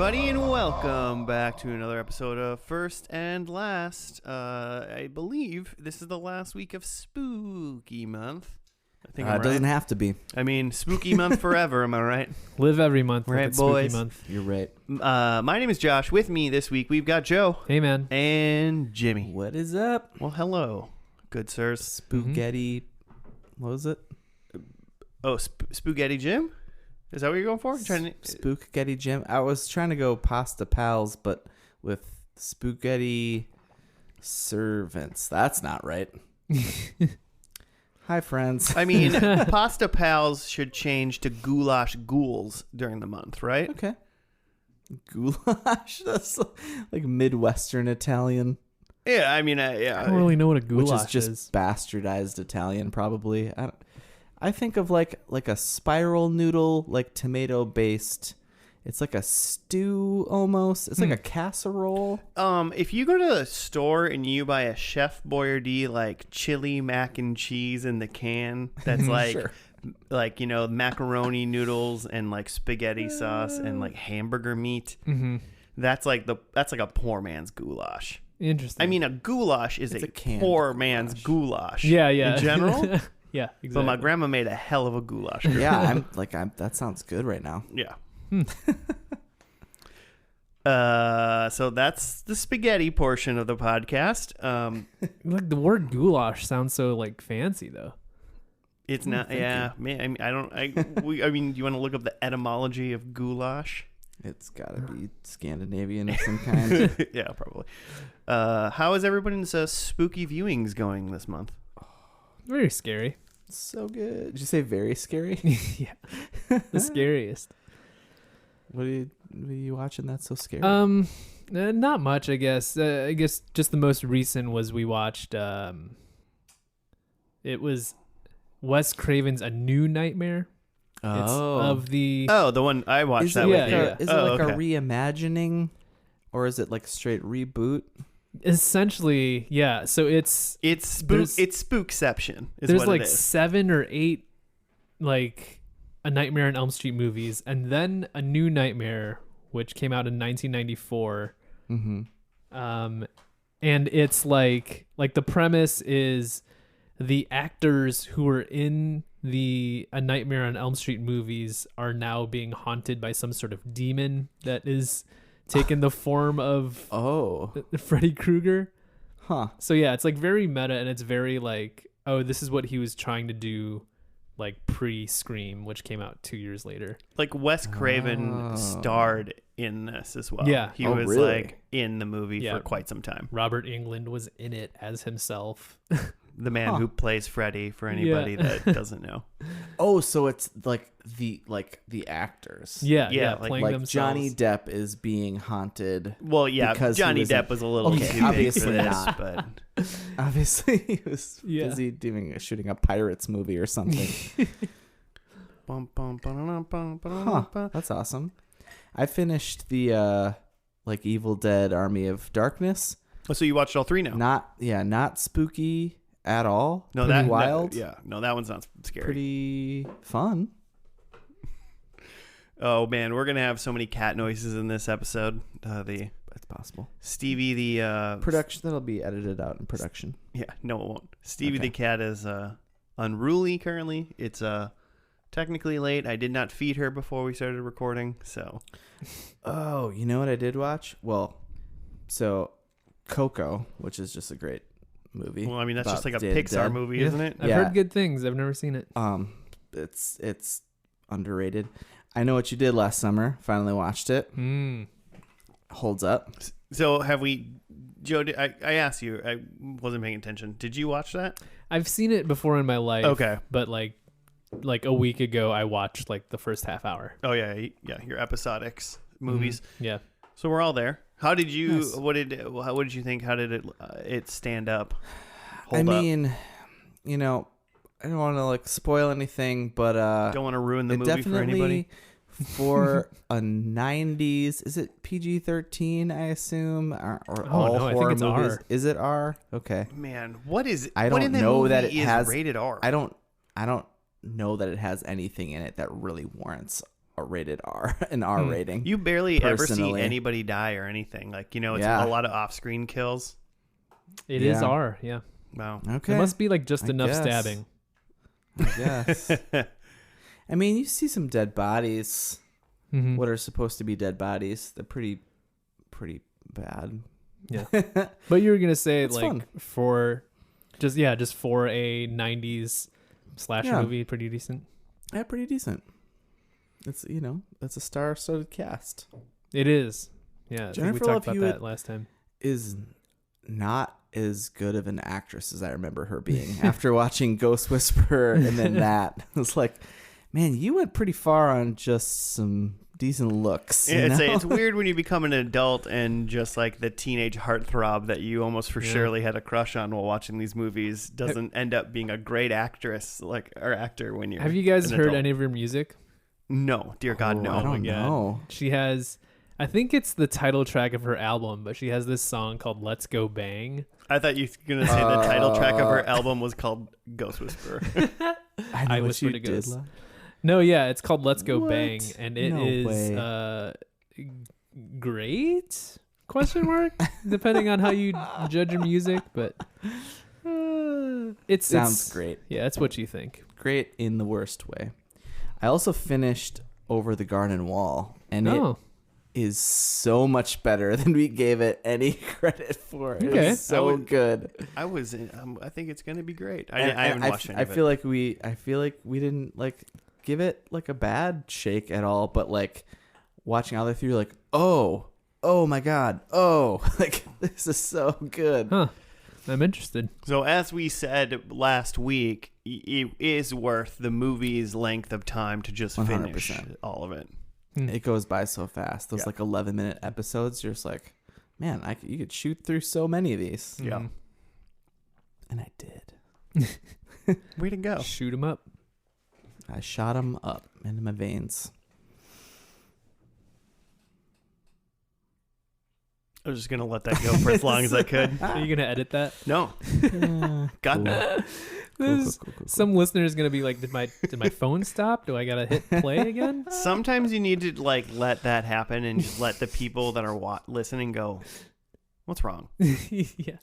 everybody, and welcome back to another episode of First and Last. I believe this is the last week of Spooky Month. I think it doesn't have to be. I mean, Spooky Month forever, am I right? Live every month right, like boys? Spooky Month. You're right. My name is Josh. With me this week, we've got Joe. Hey, man. And Jimmy. What is up? Well, hello, good sirs. Spaghetti. What was it? Oh, Spaghetti Jim? Is that what you're going for? Spaghetti Jim. I was trying to go pasta pals, but with spaghetti servants. That's not right. Hi, friends. I mean, pasta pals should change to goulash ghouls during the month, right? Okay. Goulash? That's like Midwestern Italian. Yeah, I mean, I don't really know what a goulash which is just bastardized Italian, probably. I think of like a spiral noodle, like tomato based. It's like a stew almost. It's like a casserole. If you go to the store and you buy a Chef Boyardee like chili mac and cheese in the can, that's like Sure. like, you know, macaroni noodles and like spaghetti sauce and like hamburger meat. Mm-hmm. That's like a poor man's goulash. Interesting. I mean, a goulash is It's a a canned poor man's goulash. yeah. In general. Yeah, exactly. But my grandma made a hell of a goulash. Yeah, that sounds good right now. Yeah. So that's the spaghetti portion of the podcast. Like the word goulash sounds so like fancy though. It's not. Yeah, man. I mean, do you want to look up the etymology of goulash? It's got to be Scandinavian of some kind. Yeah, probably. How is everybody's spooky viewings going this month? Very scary. So good. Did you say very scary? Yeah, the scariest. What are you watching that's so scary? Not much, I guess. I guess just the most recent was we watched. It was Wes Craven's A New Nightmare. It's of the the one I watched is that it with like you. Is it like okay. a reimagining, or is it like straight reboot? essentially, yeah. So it's Spookception. Is there's what like it is. 7 or 8 like A Nightmare on Elm Street movies, and then A New Nightmare, which came out in 1994. Mm-hmm. And it's like the premise is the actors who were in the A Nightmare on Elm Street movies are now being haunted by some sort of demon that is taken the form of Freddy Krueger. Huh. So yeah, it's like very meta, and it's very like, oh, this is what he was trying to do like pre-Scream, which came out 2 years later. Like Wes Craven starred in this as well. Yeah. He was really? like in the movie for quite some time. Robert Englund was in it as himself. The man who plays Freddy, for anybody that doesn't know. Oh, so it's like the actors. Yeah, like playing themselves. Johnny Depp is being haunted. Well, yeah, because Johnny Depp was a little too big for obviously this, not. but Obviously, he was Yeah. busy shooting a Pirates movie or something. That's awesome. I finished the like Evil Dead Army of Darkness. Oh, so you watched all 3 now? Not spooky at all. No, pretty that wild. that one's not scary. Pretty fun. Oh man, we're gonna have so many cat noises in this episode. It's possible. Stevie the Production that'll be edited out in production. Yeah, no, it won't. Stevie Okay. the cat is unruly currently. It's technically late. I did not feed her before we started recording, so. Oh, you know what I did watch? Well, so Coco, which is just a great movie. Well, I mean that's just like a Dead Pixar Dead. movie, Yeah. isn't it? I've Yeah. heard good things. I've never seen it. It's underrated. I Know What You Did Last Summer. Finally watched it. Holds up. So have we, Joe? I asked you. I wasn't paying attention. Did you watch that? I've seen it before in my life. Okay. But like a week ago, I watched like the first half hour. Oh yeah. Your episodics movies. Yeah. So we're all there. How did you? Yes. What did you think? How did it stand up? I mean, you know, I don't want to like spoil anything, but don't want to ruin the it movie for anybody. For a 90s, is it PG-13? I assume, or all no, I horror think it's movies. R. Is it R? Okay. Man, what is? I what don't in that know movie that it is has rated R. I don't know that it has anything in it that really warrants rated R, an R rating. You barely ever see Personally. anybody die or anything. Like, it's Yeah. a lot of off-screen kills. It is Yeah. R, yeah. Wow. Okay. It must be like just I enough guess. stabbing. I guess. I mean, you see some dead bodies. Mhm. What are supposed to be dead bodies? They're pretty bad. Yeah. But you were gonna say It's like fun. for a 90s slasher Yeah. movie, pretty decent. Yeah, pretty decent. It's it's a star-studded cast. It is. Yeah, I think Jennifer we talked Love about Hewitt that last time. Is not as good of an actress as I remember her being. After watching Ghost Whisperer and then that, it's like, man, you went pretty far on just some decent looks. You know? It's weird when you become an adult and just like the teenage heartthrob that you almost for surely had a crush on while watching these movies doesn't end up being a great actress or actor when you're. Have you guys an heard adult. any of her music? No, dear God, Oh, no. I don't my God. know. She has, I think it's the title track of her album, but she has this song called "Let's Go Bang." I thought you were gonna say the title track of her album was called Ghost Whisperer. I know I what Whispered you a did. Ghost. No, yeah, it's called "Let's Go What? Bang," and it No is way. great? Question mark? Depending on how you judge your music, but it Sounds great. Yeah, that's what you think. Great in the worst way. I also finished Over the Garden Wall, and Oh, it is so much better than we gave it any credit for. Okay. It's so I would- good. I think it's gonna be great. I And haven't watched any I of feel it. like we didn't like give it like a bad shake at all, but like watching all the way through, like, oh my God, like this is so good. huh. I'm interested. So as we said last week, it is worth the movie's length of time to just finish 100%. all of it. It goes by so fast. Those Yeah. like 11-minute episodes, you're just like, man, you could shoot through so many of these, Yeah. Mhm. and I did. Way to go. Shoot 'em up. I shot them up into my veins. I was just gonna let that go for as long as I could. Are you gonna edit that? No, God no. This- Some listener is gonna be like, "Did my phone stop? Do I gotta hit play again?" Sometimes you need to like let that happen and just let the people that are listening go, what's wrong? Yeah.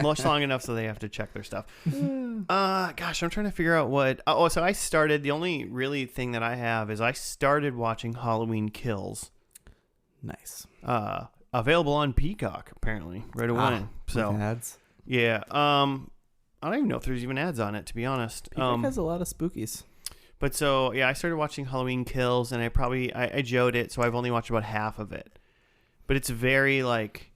Much long enough so they have to check their stuff. Gosh, I'm trying to figure out what. Oh, so I started. The only really thing that I have is I started watching Halloween Kills. Nice. Available on Peacock apparently right away. So With ads. yeah. I don't even know if there's even ads on it, to be honest. Peacock has a lot of spookies. But so yeah, I started watching Halloween Kills, and I joed it, so I've only watched about half of it. But it's very like,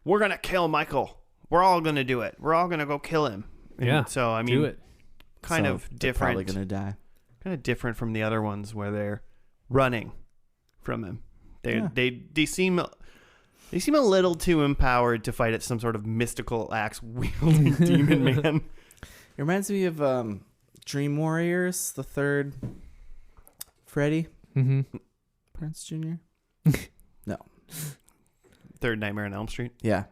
we're gonna kill Michael. We're all gonna do it. We're all gonna go kill him. And Yeah, so I mean, Do it. kind So of they're probably different. gonna die. Kind of different from the other ones where they're running from him. They seem a little too empowered to fight at some sort of mystical axe wielding demon man. It reminds me of Dream Warriors, the third Freddy Mm-hmm. Prinze Jr. Third Nightmare on Elm Street, Yeah.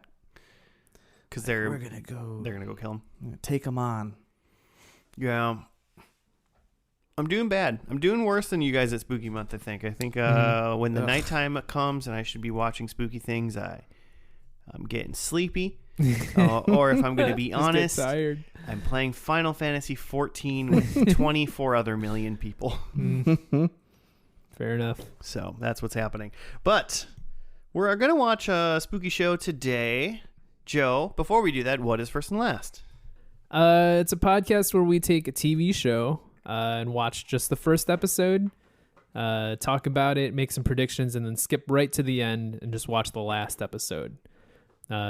because We're gonna go. they're gonna go kill him. Take them on. Yeah. I'm doing bad. I'm doing worse than you guys at Spooky Month, I think. When the Ugh. nighttime comes and I should be watching spooky things, I'm getting sleepy. Or if I'm going to be honest, tired. I'm playing Final Fantasy 14 with 24 other million people. Fair enough. So that's what's happening. But we're going to watch a spooky show today. Joe, before we do that, what is First and Last? It's a podcast where we take a TV show and watch just the first episode, talk about it, make some predictions, and then skip right to the end and just watch the last episode.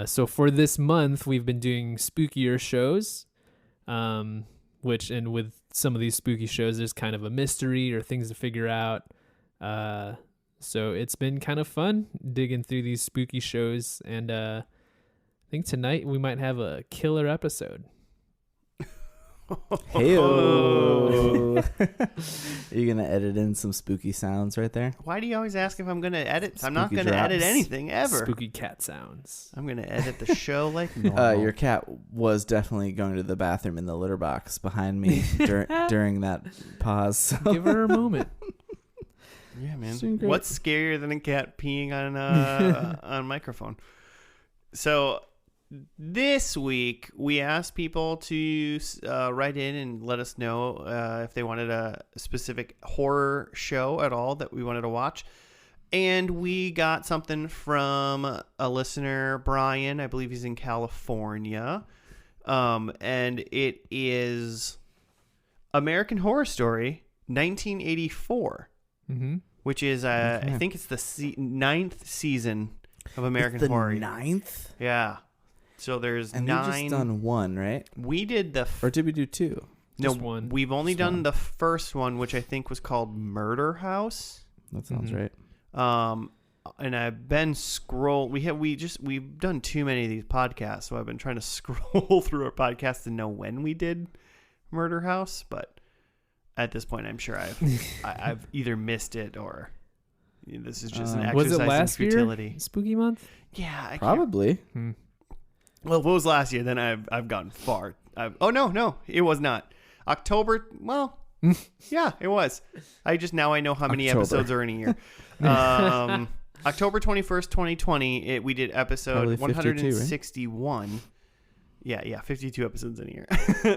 So for this month, we've been doing spookier shows, which, and with some of these spooky shows, there's kind of a mystery or things to figure out. So it's been kind of fun digging through these spooky shows, and I think tonight we might have a killer episode. Hey-o. Are you gonna edit in some spooky sounds right there? Why do you always ask if I'm going to edit? I'm not Spooky going to edit drops. anything ever. Spooky cat sounds. I'm going to edit the show like normal. Your cat was definitely going to the bathroom in the litter box behind me during that pause. Give her a moment. Yeah, man. It's doing great. What's scarier than a cat peeing on on a microphone? So this week we asked people to write in and let us know if they wanted a specific horror show at all that we wanted to watch. And we got something from a listener, Brian. I believe he's in California. And it is American Horror Story 1984, which is, I think it's the ninth season of American Horror. Ninth? Yeah. So there's and 9. we just done one, right? We did the... Or did we do 2? No, Just one. we've only Just done one. the first one, which I think was called Murder House. That sounds right. And I've been we've done too many of these podcasts, so I've been trying to scroll through our podcast to know when we did Murder House, but at this point I'm sure I've either missed it or this is just an exercise was it last in futility. year? Spooky month? Yeah, I can't. Probably. Well, if it was last year, then I've gone far. No, it was not. October. Well, yeah, it was. I know how many October. episodes are in a year. October 21st, 2020, we did episode Probably 52, right? 161. Yeah, 52 episodes in a year.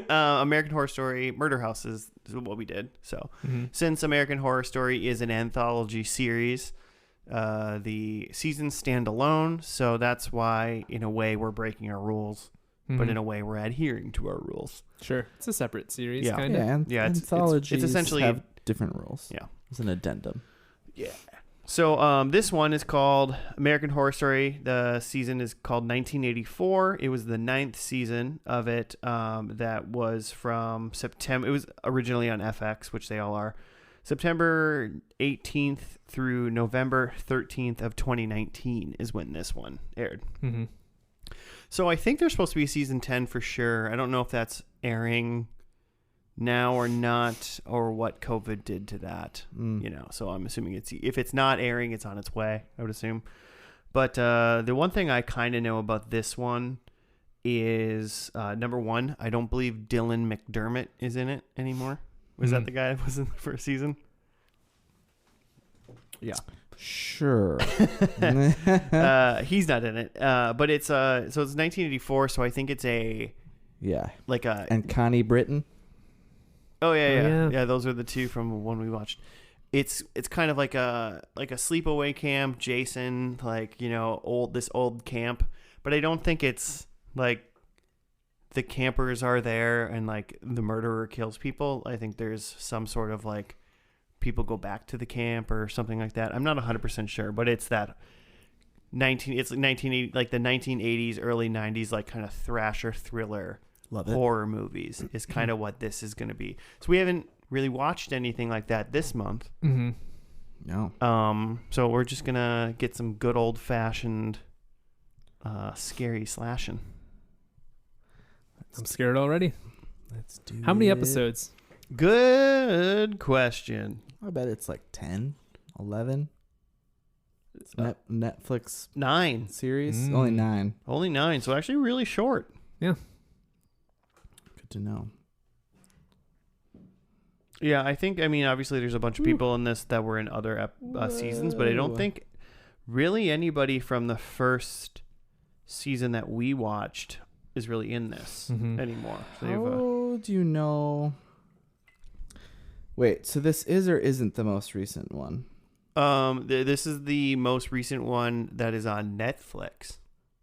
American Horror Story Murder House is what we did. So since American Horror Story is an anthology series, the seasons stand alone. So that's why, in a way, we're breaking our rules. But in a way, we're adhering to our rules. Sure. It's a separate series, Yeah. kind of. It's it's essentially- have different rules. Yeah. It's an addendum. Yeah. So this one is called American Horror Story. The season is called 1984. It was the 9th season of it. That was from September. It was originally on FX, which they all are. September 18th through November 13th of 2019 is when this one aired. Mm-hmm. So I think there's supposed to be a season 10 for sure. I don't know if that's airing now or not, or what COVID did to that. So I'm assuming if it's not airing, it's on its way, I would assume. But the one thing I kind of know about this one is number one, I don't believe Dylan McDermott is in it anymore. Was that the guy that was in the first season? Yeah. Sure. He's not in it. But it's so it's 1984, so I think it's Yeah. like a And Connie Britton. Oh yeah. yeah. Those are the two from one we watched. It's kind of like a sleepaway camp, Jason, this old camp, but I don't think it's like the campers are there and like the murderer kills people. I think there's some sort of like people go back to the camp or something like that. I'm not 100% sure, but it's that it's 1980, like the 1980s, early 90s, like kind of thrasher thriller. Love it. Horror movies is kind of what this is going to be. So we haven't really watched anything like that this month. Mm-hmm. No. So we're just going to get some good old fashioned scary slashing. I'm scared already. Let's do How many it. episodes? Good question. I bet it's like 10, 11. It's Netflix 9. series. Only 9. Only 9. So actually really short. Yeah. Good to know. Yeah, obviously there's a bunch of people in this that were in other seasons, but I don't think really anybody from the first season that we watched is really in this anymore. So How do you know? Wait, so this is or isn't the most recent one? This is the most recent one that is on Netflix.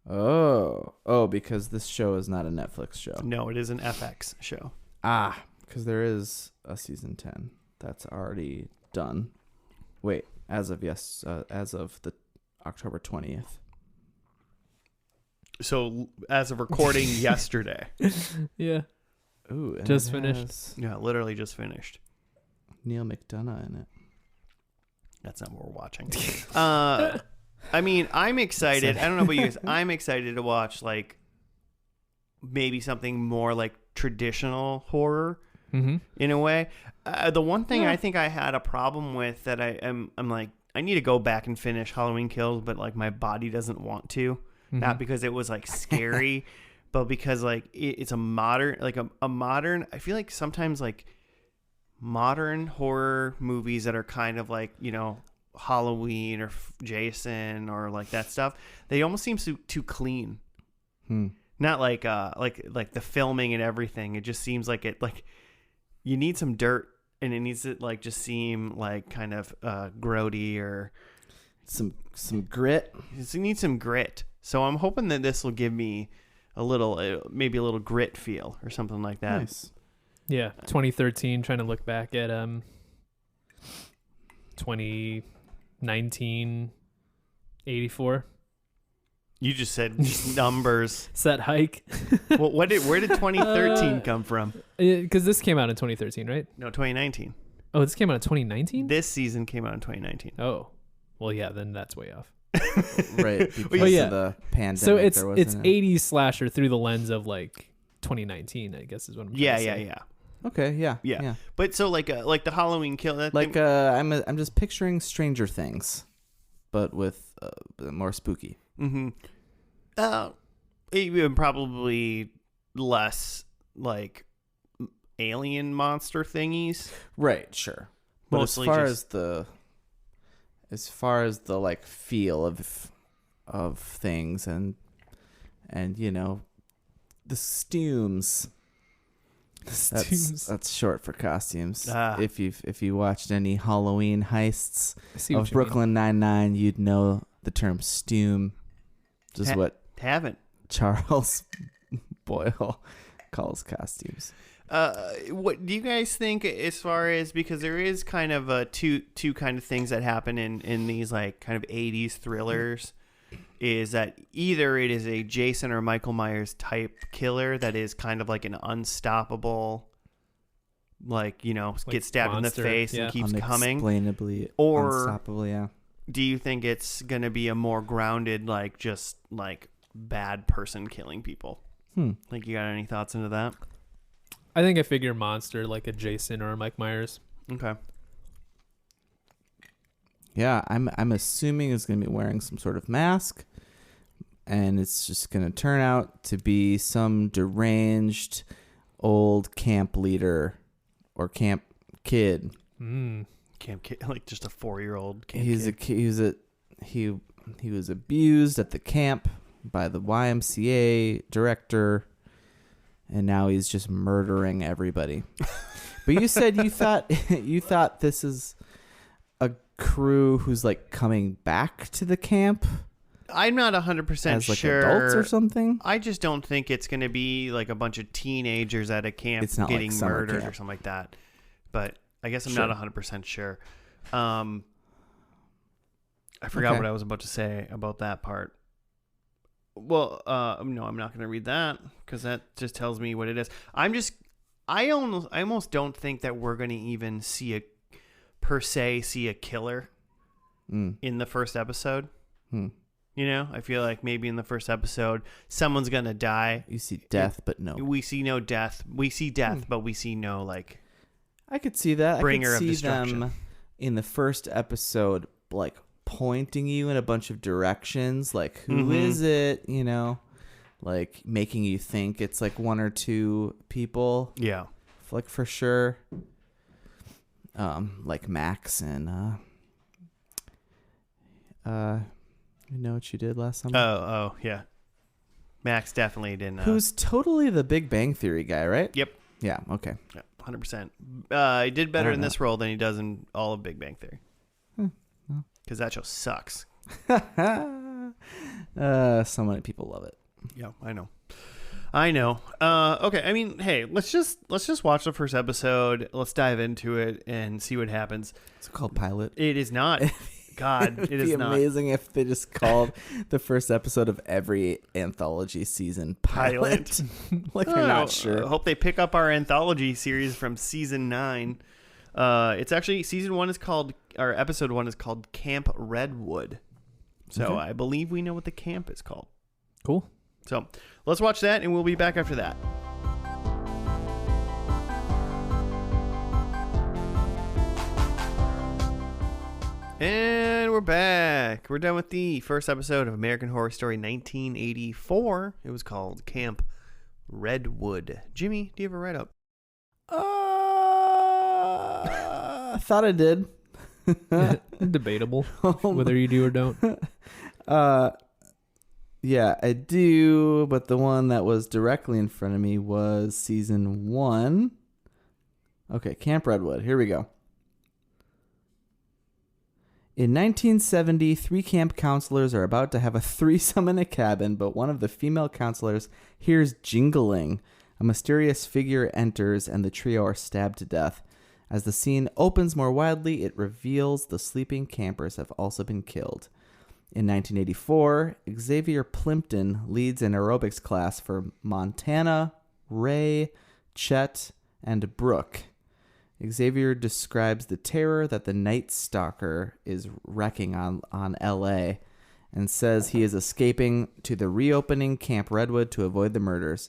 Oh, because this show is not a Netflix show. No, it is an FX show. Because there is a season 10 that's already done. Wait, as of the October 20th. So as of recording yesterday. Yeah. Ooh, and Just it finished. has Yeah, literally just finished. Neil McDonough in it. That's not what we're watching. I'm excited. I don't know about you guys. I'm excited to watch like maybe something more like traditional horror in a way. The one thing I think I had a problem with that I'm like, I need to go back and finish Halloween Kills, but like my body doesn't want to. Not because it was like scary, but because like it's a modern, I feel like sometimes like modern horror movies that are kind of like, Halloween or Jason or like that stuff, they almost seem too clean. Not like the filming and everything. It just seems like you need some dirt, and it needs to like just seem like kind of grody or some grit. You need some grit. So I'm hoping that this will give me maybe a little grit feel or something like that. Nice. Yeah, 2013. Trying to look back at 2019, 84. You just said numbers. Set hike. Well, where did 2013 come from? Because this came out in 2013, right? No, 2019. Oh, this came out in 2019? This season came out in 2019. Oh, well, yeah, then that's way off. Right, because of the pandemic. So it's there wasn't 80s slasher through the lens of like 2019, I guess is what I'm trying to say. Yeah. Okay, yeah. But so like the Halloween kill. I'm just picturing Stranger Things, but with more spooky. Mm-hmm. Even probably less like alien monster thingies. Right, sure. But Mostly as far as the like feel of things and the stews. That's short for costumes. If you watched any Halloween heists of Brooklyn Nine-Nine, you'd know the term stew. Just what haven't Charles Boyle calls costumes. What do you guys think as far as, because there is kind of two kind of things that happen in these like kind of 80s thrillers, is that either it is a Jason or Michael Myers type killer that is kind of like an unstoppable, like gets stabbed monster, in the face and keeps coming, unexplainably or unstoppable. Yeah. Do you think it's gonna be a more grounded, like just like bad person killing people? Like, you got any thoughts into that? I think I figure monster like a Jason or a Mike Myers. Okay. Yeah, I'm assuming it's gonna be wearing some sort of mask, and it's just gonna turn out to be some deranged old camp leader or camp kid. Camp kid, like just a 4-year-old camp kid. He was abused at the camp by the YMCA director, and now he's just murdering everybody. But you said you thought this is a crew who's like coming back to the camp. I'm not 100% as like sure. adults or something. I just don't think it's going to be like a bunch of teenagers at a camp It's not getting like summer murdered camp. or something like that. But I guess I'm Sure. not 100% sure. I forgot what I was about to say about that part. Well, no, I'm not going to read that because that just tells me what it is. I almost don't think that we're going to even see a killer in the first episode. I feel like maybe in the first episode, someone's going to die. You see death, but no. We see no death. We see death, but we see no, like... I could see that. Bringer I of could see destruction. them in the first episode, like pointing you in a bunch of directions, like who is it? Like making you think it's like one or two people. Yeah, like for sure. Like Max and you know what you did last summer? Oh yeah. Max definitely didn't. Who's totally the Big Bang Theory guy, right? Yep. Yeah. Okay. Yeah, 100%. He did better in this role than he does in all of Big Bang Theory. Because that show sucks. So many people love it. Yeah, I know. Okay, I mean, hey, let's just watch the first episode. Let's dive into it and see what happens. It's called pilot. It is not. God, it is not. It'd be amazing if they just called the first episode of every anthology season pilot. Like they're not sure. I hope they pick up our anthology series from season 9. It's actually episode 1 is called Camp Redwood. So Okay. I believe we know what the camp is called. Cool. So let's watch that and we'll be back after that. And we're back. We're done with the first episode of American Horror Story 1984. It was called Camp Redwood. Jimmy, do you have a write-up? I thought I did. Debatable whether you do or don't. Yeah, I do, but the one that was directly in front of me was season 1. Okay, Camp Redwood. Here we go. In 1970, 3 camp counselors are about to have a threesome in a cabin, but one of the female counselors hears jingling. A mysterious figure enters, and the trio are stabbed to death. As the scene opens more widely, it reveals the sleeping campers have also been killed. In 1984, Xavier Plimpton leads an aerobics class for Montana, Ray, Chet, and Brooke. Xavier describes the terror that the Night Stalker is wreaking on L.A. and says he is escaping to the reopening Camp Redwood to avoid the murders.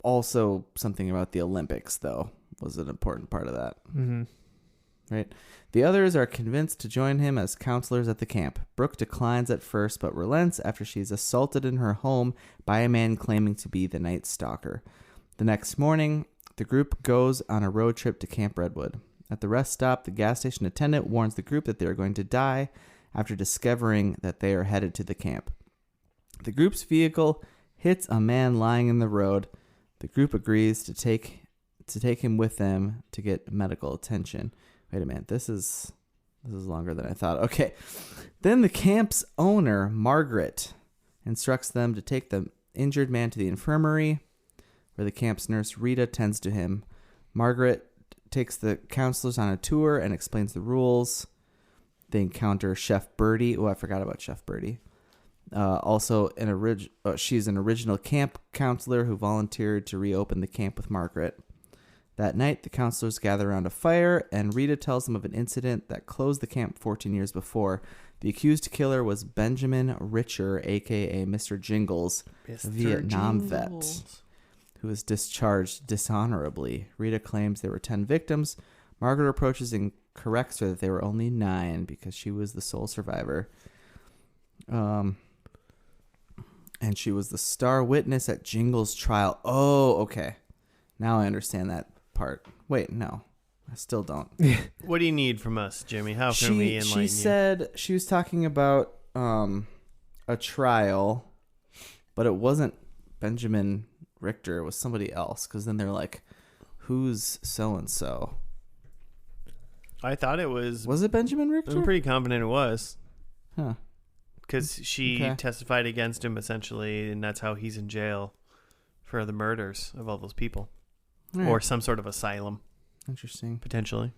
Also, something about the Olympics, though, was an important part of that. Mm-hmm. Right? The others are convinced to join him as counselors at the camp. Brooke declines at first, but relents after she's assaulted in her home by a man claiming to be the Night Stalker. The next morning, the group goes on a road trip to Camp Redwood. At the rest stop, the gas station attendant warns the group that they are going to die after discovering that they are headed to the camp. The group's vehicle hits a man lying in the road. The group agrees to take him with them to get medical attention. Wait a minute, this is longer than I thought. Okay. Then the camp's owner, Margaret, instructs them to take the injured man to the infirmary, where the camp's nurse, Rita, tends to him. Margaret takes the counselors on a tour and explains the rules. They encounter Chef Birdie. Oh, I forgot about Chef Birdie. Also, she's an original camp counselor who volunteered to reopen the camp with Margaret. That night, the counselors gather around a fire, and Rita tells them of an incident that closed the camp 14 years before. The accused killer was Benjamin Richer, a.k.a. Mr. Jingles, a Vietnam vet, who was discharged dishonorably. Rita claims there were 10 victims. Margaret approaches and corrects her that there were only 9 because she was the sole survivor. And she was the star witness at Jingles' trial. Oh, okay. Now I understand that part. Wait, no. I still don't. What do you need from us, Jimmy? How can we enlighten you? She said she was talking about a trial, but it wasn't Benjamin Richter. It was somebody else, because then they're like, who's so-and-so? I thought it was... Was it Benjamin Richter? I'm pretty confident it was. Huh. Because she testified against him, essentially, and that's how he's in jail for the murders of all those people. Right. Or some sort of asylum. Interesting. Potentially.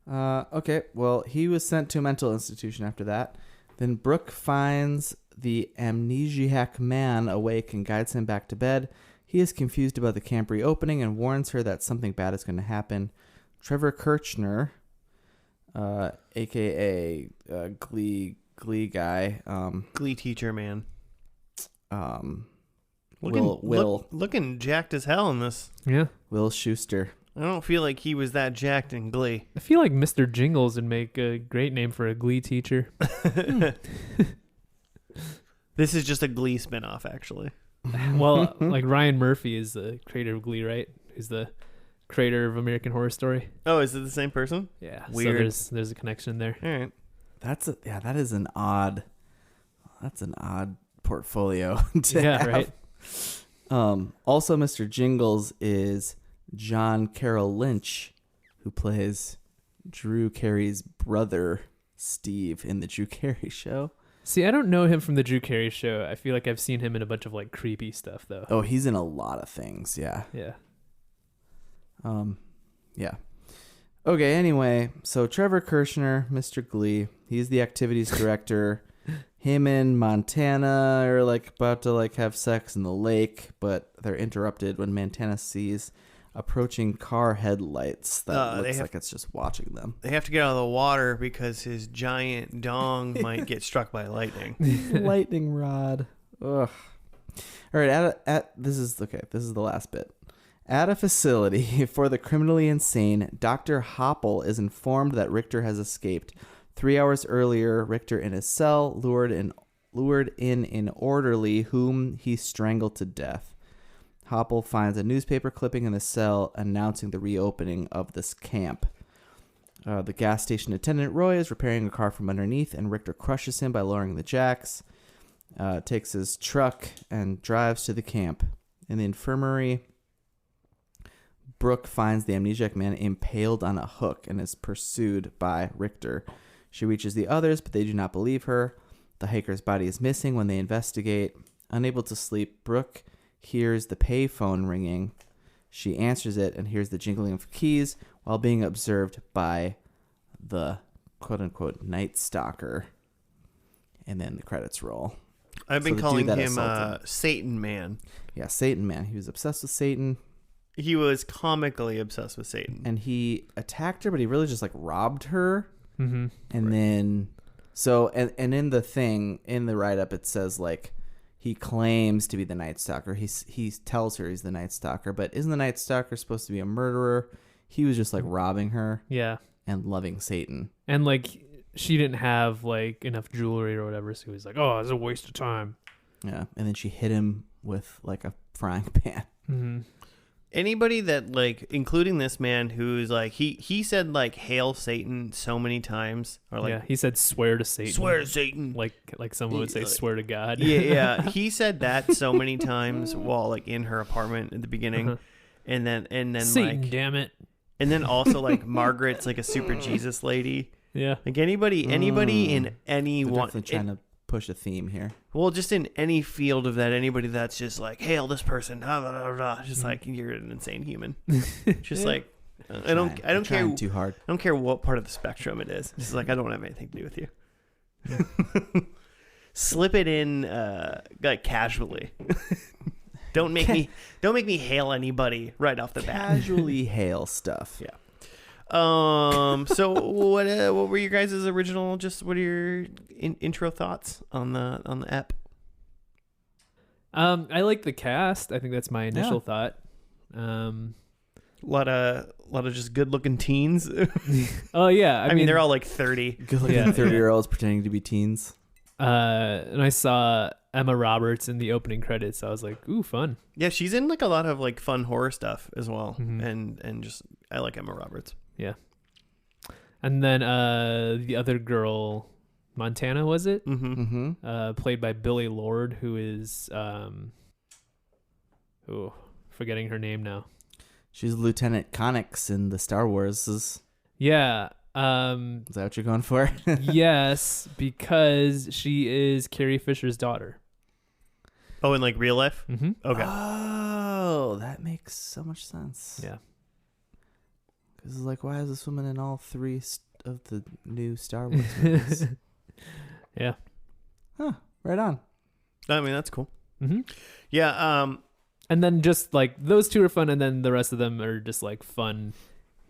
Okay, well, he was sent to a mental institution after that. Then Brooke finds the amnesiac man awake and guides him back to bed. He is confused about the camp reopening and warns her that something bad is going to happen. Trevor Kirchner, a.k.a. Glee guy. Glee teacher, man. Looking jacked as hell in this. Yeah. Will Schuster. I don't feel like he was that jacked in Glee. I feel like Mr. Jingles would make a great name for a Glee teacher. This is just a Glee spinoff, actually. Well, like Ryan Murphy is the creator of Glee, right? He's the creator of American Horror Story. Oh, is it the same person? Yeah. Weird. So there's a connection there. All right. That is an odd portfolio to have. Right. Also, Mr. Jingles is John Carroll Lynch, who plays Drew Carey's brother, Steve, in the Drew Carey Show. See, I don't know him from the Drew Carey Show. I feel like I've seen him in a bunch of like creepy stuff, though. Oh, he's in a lot of things. Yeah. Yeah. Yeah. Okay. Anyway, so Trevor Kirshner, Mr. Glee, he's the activities director. Him and Montana are like about to like have sex in the lake, but they're interrupted when Montana sees approaching car headlights that looks like it's just watching them. They have to get out of the water because his giant dong might get struck by lightning. Lightning rod. Ugh. All right, this is the last bit. At a facility for the criminally insane, Dr. Hopple is informed that Richter has escaped. 3 hours earlier, Richter in his cell lured in an orderly whom he strangled to death. Hopple finds a newspaper clipping in the cell announcing the reopening of this camp. The gas station attendant Roy is repairing a car from underneath, and Richter crushes him by lowering the jacks. Takes his truck and drives to the camp. In the infirmary, Brooke finds the amnesiac man impaled on a hook and is pursued by Richter. She reaches the others, but they do not believe her. The hiker's body is missing when they investigate. Unable to sleep, Brooke hears the payphone ringing. She answers it and hears the jingling of keys while being observed by the quote-unquote Night Stalker. And then the credits roll. I've been the calling dude that him assaulted. Satan Man. Yeah, Satan Man. He was obsessed with Satan. He was comically obsessed with Satan. And he attacked her, but he really just like robbed her. Mm-hmm. And then, so, and in the thing, in the write-up, it says like, he claims to be the Night Stalker. He tells her he's the Night Stalker, but isn't the Night Stalker supposed to be a murderer? He was just like robbing her Yeah. and loving Satan. And like she didn't have like enough jewelry or whatever, so he was like, "Oh, it's a waste of time." Yeah. And then she hit him with like a frying pan. Mm-hmm. Anybody that like, including this man who's like, he said like "Hail Satan" so many times, or like, Yeah, he said, "Swear to Satan." "Swear to Satan." Like someone would say, "Swear to God." Yeah. He said that so many times while like in her apartment at the beginning, and then Satan, like, damn it. and then also like Margaret's like a super Jesus lady. Yeah. Like anybody in any They're one, definitely trying to push a theme here. well, just in any field of that, anybody that's just like, hail this person, blah, blah, blah, blah, just like, you're an insane human. Just like, I don't care. Trying too hard. I don't care what part of the spectrum it is. Just like, I don't have anything to do with you. Slip it in, like casually. Don't make me hail anybody right off the bat. Casually hail stuff. Yeah. So what were your guys' original? Just what are your intro thoughts on the app? I like the cast. I think that's my initial thought. A lot of just good looking teens. Oh yeah, I mean they're all like 30. Good looking 30-year-olds pretending to be teens. And I saw Emma Roberts in the opening credits. I was like, ooh, fun. Yeah, she's in like a lot of like fun horror stuff as well. Mhm. And just I like Emma Roberts. Yeah. And then the other girl, Montana, was it? Mm-hmm. Played by Billie Lourd, who is forgetting her name now. She's Lieutenant Connix in the Star Wars. Yeah. Is that what you're going for? Yes, because she is Carrie Fisher's daughter. Oh, in like real life? Mm-hmm. Okay. Oh, that makes so much sense. Yeah. Because it's like, why is this woman in all three of the new Star Wars movies? Yeah. Huh. Right on. I mean that's cool. Mm-hmm. Yeah. And then just like those two are fun, and then the rest of them are just like fun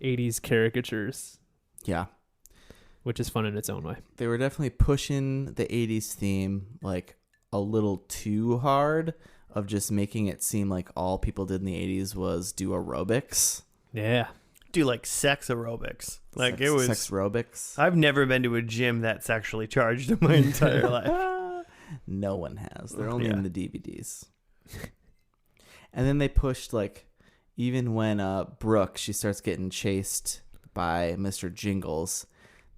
80s caricatures, Yeah. which is fun in its own way. They were definitely pushing the 80s theme like a little too hard, of just making it seem like all people did in the 80s was do aerobics. Yeah. Do like sex aerobics. Like Sex, it was sex aerobics. I've never been to a gym that sexually charged in my entire life. No one has. They're only Yeah. in the DVDs. And then they pushed, like, even when Brooke, she starts getting chased by Mr. Jingles,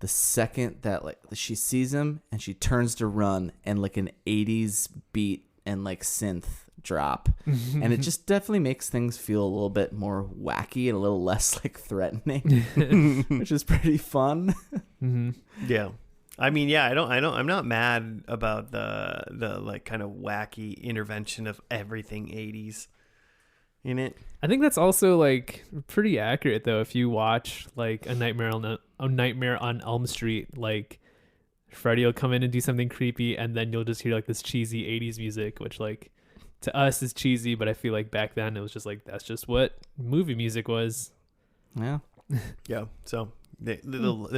the second that like she sees him and she turns to run, and like an 80s beat and like synth drop, and it just definitely makes things feel a little bit more wacky and a little less like threatening, which is pretty fun. Mm-hmm. Yeah. I mean, yeah, I'm not mad about the like kind of wacky intervention of everything 80s in it. I think that's also like pretty accurate though. If you watch like a Nightmare on Elm Street, like Freddy will come in and do something creepy, and then you'll just hear like this cheesy 80s music, which like to us is cheesy, but I feel like back then it was just like that's just what movie music was. Yeah. Yeah. So they're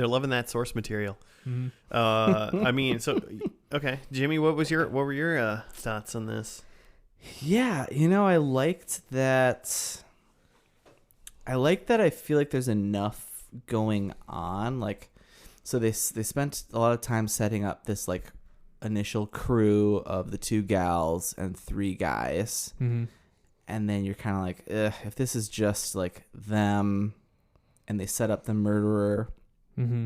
loving that source material. Mm-hmm. I mean, so okay, Jimmy, what were your thoughts on this? Yeah, I liked that. I feel like there's enough going on. Like, so they spent a lot of time setting up this like initial crew of the 2 gals and 3 guys, Mm-hmm. and then you're kind of like, ugh, if this is just like them and they set up the murderer, Mm-hmm.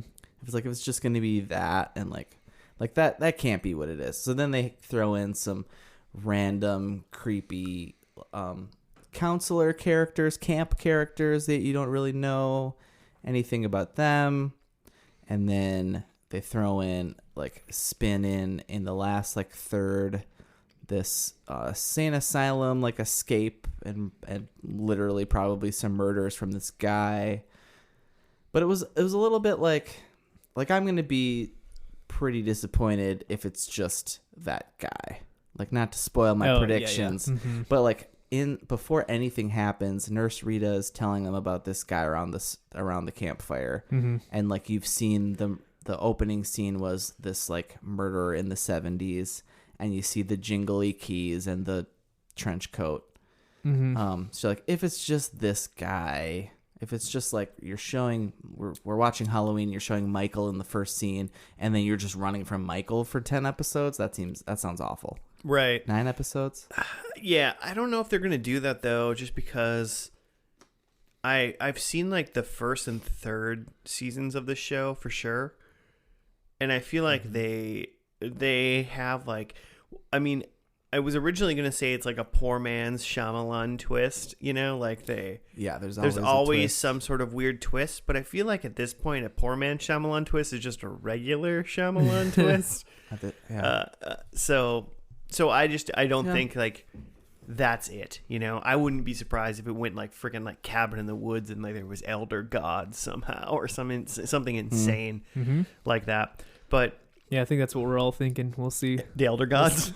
if it's just going to be that and like that can't be what it is. So then they throw in some random creepy counselor characters, camp characters that you don't really know anything about them, and then they throw in like spin in the last like third this sane asylum like escape and literally probably some murders from this guy. But it was a little bit like I'm gonna be pretty disappointed if it's just that guy. Like, not to spoil my predictions, but like before anything happens, Nurse Rita is telling them about this guy around the campfire, and like you've seen the opening scene was this like murder in the 70s, and you see the jingly keys and the trench coat. So like if it's just this guy, if it's just like we're watching Halloween, you're showing Michael in the first scene, and then you're just running from Michael for 10 episodes, that sounds awful. Right. 9 episodes? Yeah, I don't know if they're going to do that though, just because I've seen like the first and third seasons of this show for sure. And I feel like they have like, I mean, I was originally going to say it's like a poor man's Shyamalan twist, you know, like there's always some sort of weird twist, but I feel like at this point a poor man's Shyamalan twist is just a regular Shyamalan twist. So I don't think like that's it, you know. I wouldn't be surprised if it went like freaking like Cabin in the Woods and like there was elder gods somehow or something insane like that. But yeah, I think that's what we're all thinking. We'll see. The elder gods.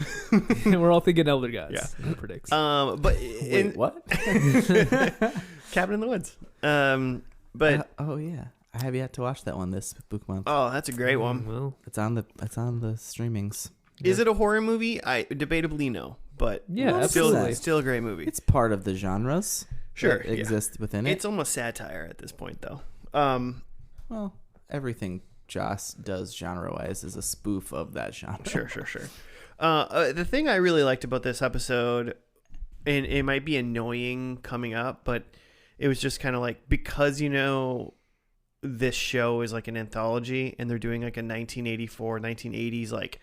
We're all thinking elder gods. Yeah, Who predicts? But wait, what? Cabin in the Woods. But oh yeah, I have yet to watch that one this book month. Oh, that's a great one. Well, It's on the streamings. Is it a horror movie? I debatably no, but yeah, absolutely. still a great movie. It's part of the genres. Sure, that exist within it. It's almost satire at this point, though. Well, everything Joss does genre-wise is a spoof of that genre. Sure. The thing I really liked about this episode, and it might be annoying coming up, but it was just kind of like, because, you know, this show is like an anthology and they're doing like a 1984, 1980s, like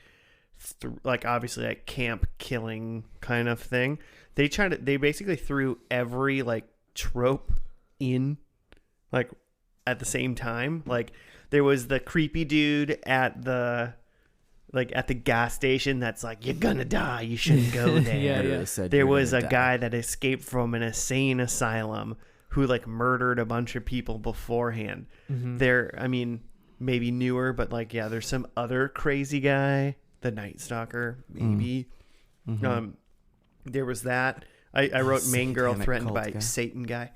obviously like camp killing kind of thing. They basically threw every like trope in like at the same time. Like there was the creepy dude at the gas station that's like, you're gonna die, you shouldn't go there. There was a guy that escaped from an insane asylum who like murdered a bunch of people beforehand. There, I mean, maybe newer, but like, yeah, there's some other crazy guy, the Night Stalker, maybe. There was that. I wrote main girl threatened by Satan guy.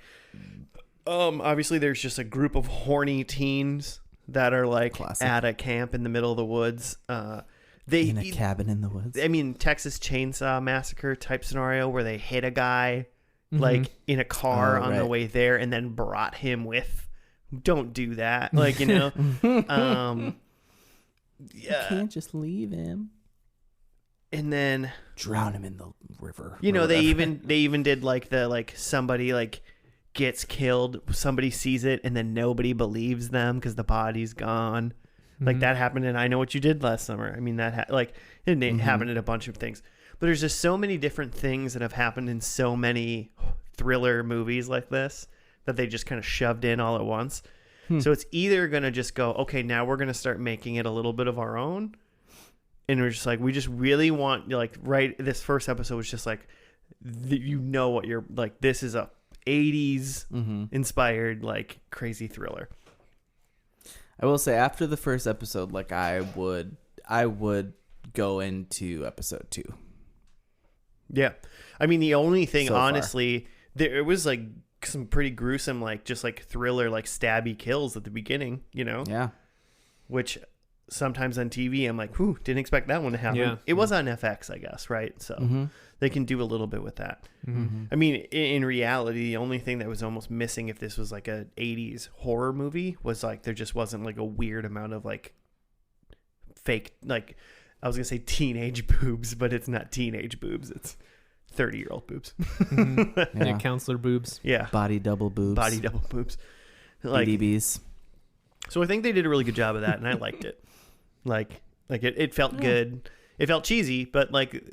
Obviously there's just a group of horny teens that are like at a camp in the middle of the woods. In a cabin in the woods. I mean, Texas Chainsaw Massacre type scenario where they hit a guy like in a car on the way there and then brought him with. Don't do that. Like, you know, You can't just leave him. And then drown him in the river. You know, they even did like the like somebody like gets killed, somebody sees it, and then nobody believes them because the body's gone. Like that happened in I Know What You Did Last Summer. I mean, that it happened in a bunch of things. But there's just so many different things that have happened in so many thriller movies like this that they just kind of shoved in all at once. So it's either going to just go, okay, now we're going to start making it a little bit of our own. And we're just like, we just really want, like, right, this first episode was just like, you know what you're, like, this is a 80s inspired, like, crazy thriller. I will say, after the first episode, like, I would go into episode 2. Yeah. I mean, the only thing, So honestly, it was, like, some pretty gruesome, like, just, like, thriller, like, stabby kills at the beginning, you know? Yeah. Which sometimes on TV, I'm like, whew, didn't expect that one to happen. Yeah. It was on FX, I guess, right? So they can do a little bit with that. I mean, in reality, the only thing that was almost missing if this was like a 80s horror movie was like there just wasn't like a weird amount of like fake, like I was going to say teenage boobs, but it's not teenage boobs. It's 30-year-old boobs. Yeah, counselor boobs. Yeah. Body double boobs. Body double boobs. Like, BDBs. so I think they did a really good job of that, and I liked it. Like it felt good. It felt cheesy, but like,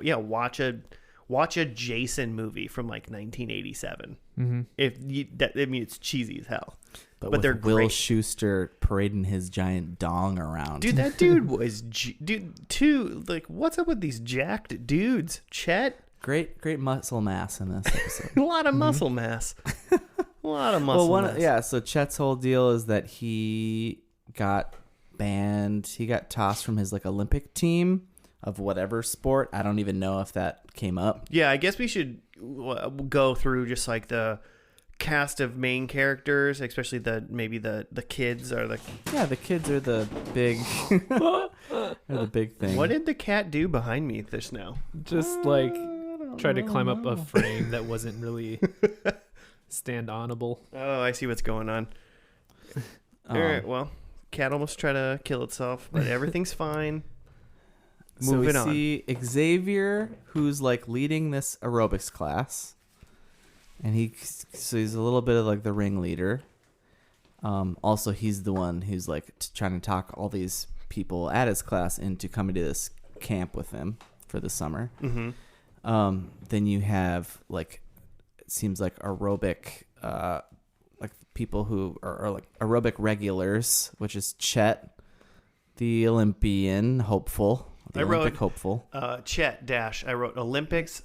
yeah, watch a Jason movie from like 1987. Mm-hmm. I mean, it's cheesy as hell. But But they're with Will great. Schuster parading his giant dong around. Dude, that dude was like, what's up with these jacked dudes? Chet, Great muscle mass in this episode. a lot of muscle mass. A lot of muscle mass. Yeah, so Chet's whole deal is that he got banned. He got tossed from his like Olympic team of whatever sport. I don't even know if that came up. Yeah, I guess we should go through just like the cast of main characters, especially the kids are the. Yeah, the kids are the big are the big thing. What did the cat do behind me just now? Just like try to climb up a frame that wasn't really stand onable. Oh, I see what's going on. All right, well, cat almost tried to kill itself, but everything's fine. Moving so on. we see Xavier, who's like leading this aerobics class, and he's a little bit of like the ringleader. Also, he's the one who's like trying to talk all these people at his class into coming to this camp with him for the summer. Mm-hmm. Then you have like, it seems like aerobic, like people who are like aerobic regulars, which is Chet, the Olympian hopeful. The Olympic hopeful. Chet dash. I wrote Olympics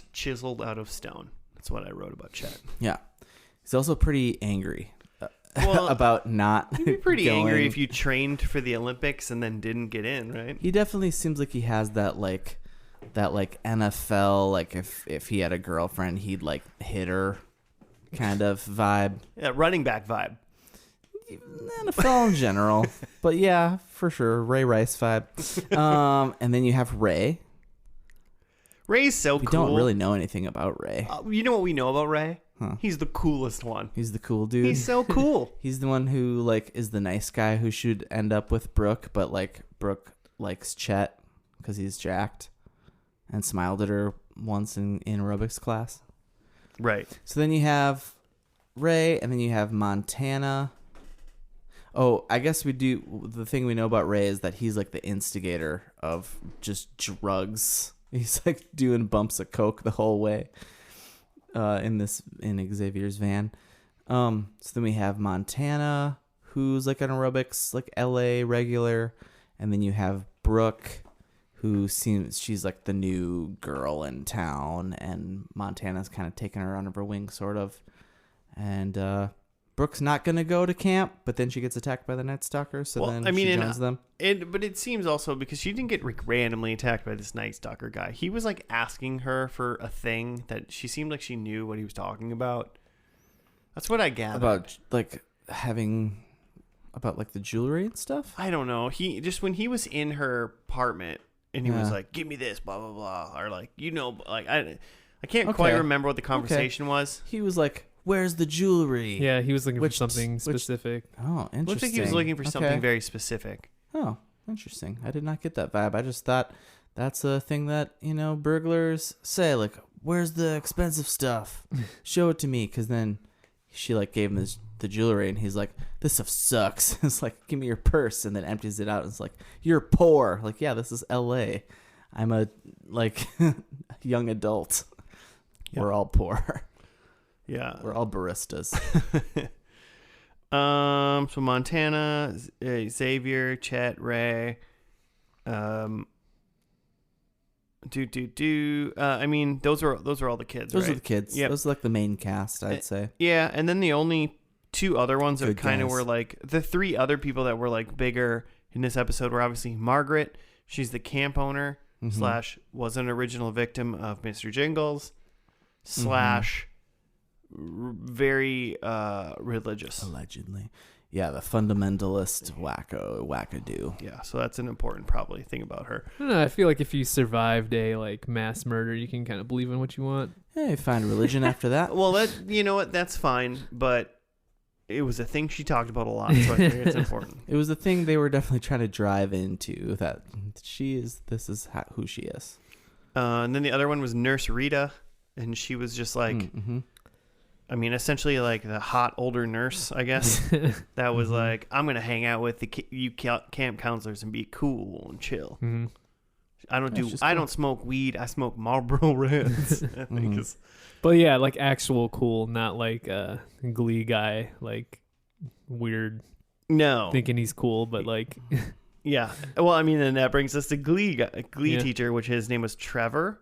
/ chiseled out of stone. That's what I wrote about Chet. Yeah. He's also pretty angry Well, about not You'd be pretty going. angry if you trained for the Olympics and then didn't get in, right? He definitely seems like he has that NFL, like if he had a girlfriend, he'd like hit her kind of vibe. Yeah, running back vibe. NFL in general. But yeah, for sure. Ray Rice vibe. And then you have Ray. Ray's so We cool. don't really know anything about Ray. You know what we know about Ray? Huh. He's the coolest one. He's the cool dude. He's so cool. He's the one who like is the nice guy who should end up with Brooke, but like Brooke likes Chet because he's jacked and smiled at her once in aerobics class. Right. So then you have Ray, and then you have Montana. Oh, I guess we do. The thing we know about Ray is that he's like the instigator of just drugs. He's like doing bumps of coke the whole way in Xavier's van. So then we have Montana, who's like an aerobics, like LA regular, and then you have Brooke, who seems she's like the new girl in town, and Montana's kind of taking her under her wing, sort of. And Brooke's not gonna go to camp, but then she gets attacked by the Night Stalker, so she joins them. But it seems also because she didn't get randomly attacked by this Night Stalker guy. He was like asking her for a thing that she seemed like she knew what he was talking about. That's what I gathered. About like the jewelry and stuff. I don't know. He just when he was in her apartment and he was Yeah. like, "Give me this," blah blah blah, or like like I can't quite remember what the conversation was. He was like, "Where's the jewelry?" Yeah, he was looking Which- for something specific. Oh, interesting. Looks like he was looking for something very specific. Oh, interesting. I did not get that vibe. I just thought that's a thing that, burglars say, like, where's the expensive stuff? Show it to me. Because then she, like, gave him the jewelry, and he's like, this stuff sucks. It's like, give me your purse, and then empties it out, and it's like, you're poor. Like, yeah, this is L.A. I'm a, like, young adult. Yeah. We're all poor. Yeah. We're all baristas. So Montana, Xavier, Chet, Ray, I mean, those are all the kids. Those right? are the kids. Yep. Those are like the main cast, I'd say. Yeah, and then the only two other ones that Good kind of guys. were like the three other people that were like bigger in this episode were obviously Margaret. She's the camp owner / was an original victim of Mr. Jingles / very religious. Allegedly. Yeah, the fundamentalist wackadoo. Yeah, so that's an important probably thing about her. I don't know. I feel like if you survived a like mass murder, you can kind of believe in what you want. Hey, find religion after that. Well, you know what? That's fine, but it was a thing she talked about a lot, so I think it's important. It was the thing they were definitely trying to drive into, that this is who she is. And then the other one was Nurse Rita, and she was just like, Mm-hmm. I mean, essentially like the hot older nurse, I guess. That was like, I'm gonna hang out with you camp counselors and be cool and chill. Mm-hmm. I don't smoke weed. I smoke Marlboro Reds. I think is But yeah, like actual cool, not like a Glee guy, like weird, no thinking he's cool, but like, yeah. Well, I mean, and that brings us to Glee Yeah. teacher, which his name was Trevor,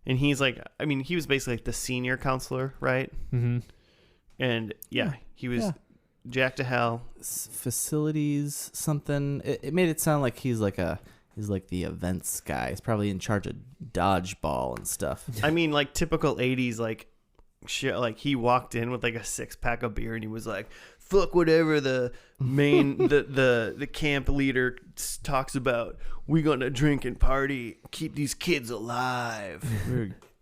and he's like, I mean, he was basically like the senior counselor, right? mm-hmm. And yeah, he was jacked to hell. Facilities something. It made it sound like he's like the events guy. He's probably in charge of dodgeball and stuff. I mean, like typical 80s, like shit. Like he walked in with like a 6-pack of beer and he was like, fuck whatever the main the camp leader talks about. We gonna drink and party, keep these kids alive.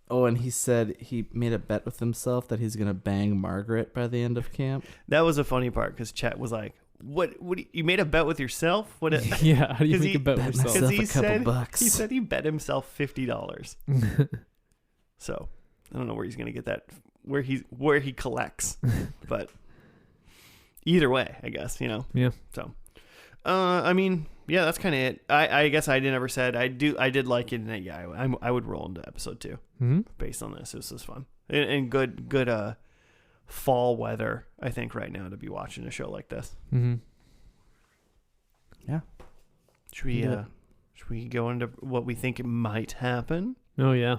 Oh, and he said he made a bet with himself that he's gonna bang Margaret by the end of camp. That was a funny part because Chet was like, what you made a bet with yourself? What Yeah, how do you 'Cause make a bet with bet yourself? because myself a couple bucks. he said he bet himself $50. So I don't know where he's gonna get that, where he collects, but either way, I guess, you know. Yeah. So, I mean, yeah, that's kind of it. I guess I never said I did like it, and yeah, I would roll into episode 2 Mm-hmm. based on this. This was fun and good fall weather. I think right now to be watching a show like this. Mm-hmm. Yeah. Should we go into what we think might happen? Oh yeah.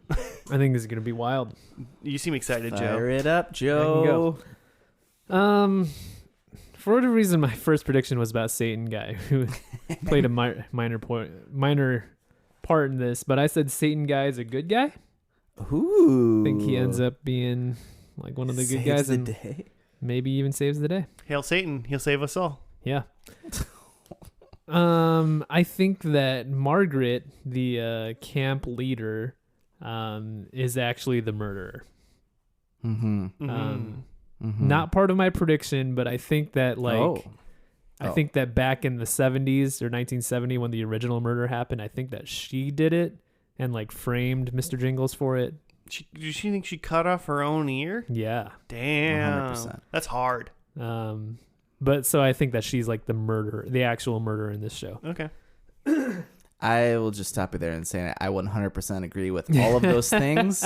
I think this is gonna be wild. You seem excited, Joe. Fire it up, Joe. For whatever reason, my first prediction was about Satan guy who played a minor part in this, but I said Satan guy is a good guy. Ooh. I think he ends up being like one of the good Saves guys the and day. maybe even saves the day. Hail Satan! He'll save us all. Yeah. I think that Margaret, the camp leader, is actually the murderer. Mm-hmm. Mm-hmm. Not part of my prediction, but I think that I think that back in the 70s or 1970 when the original murder happened, I think that she did it and like framed Mr. Jingles for it. Did she think she cut off her own ear? Yeah. Damn, 100%. that's hard. But so I think that she's like the murderer, the actual murderer in this show. Okay. I will just stop you there and say I 100% agree with all of those things.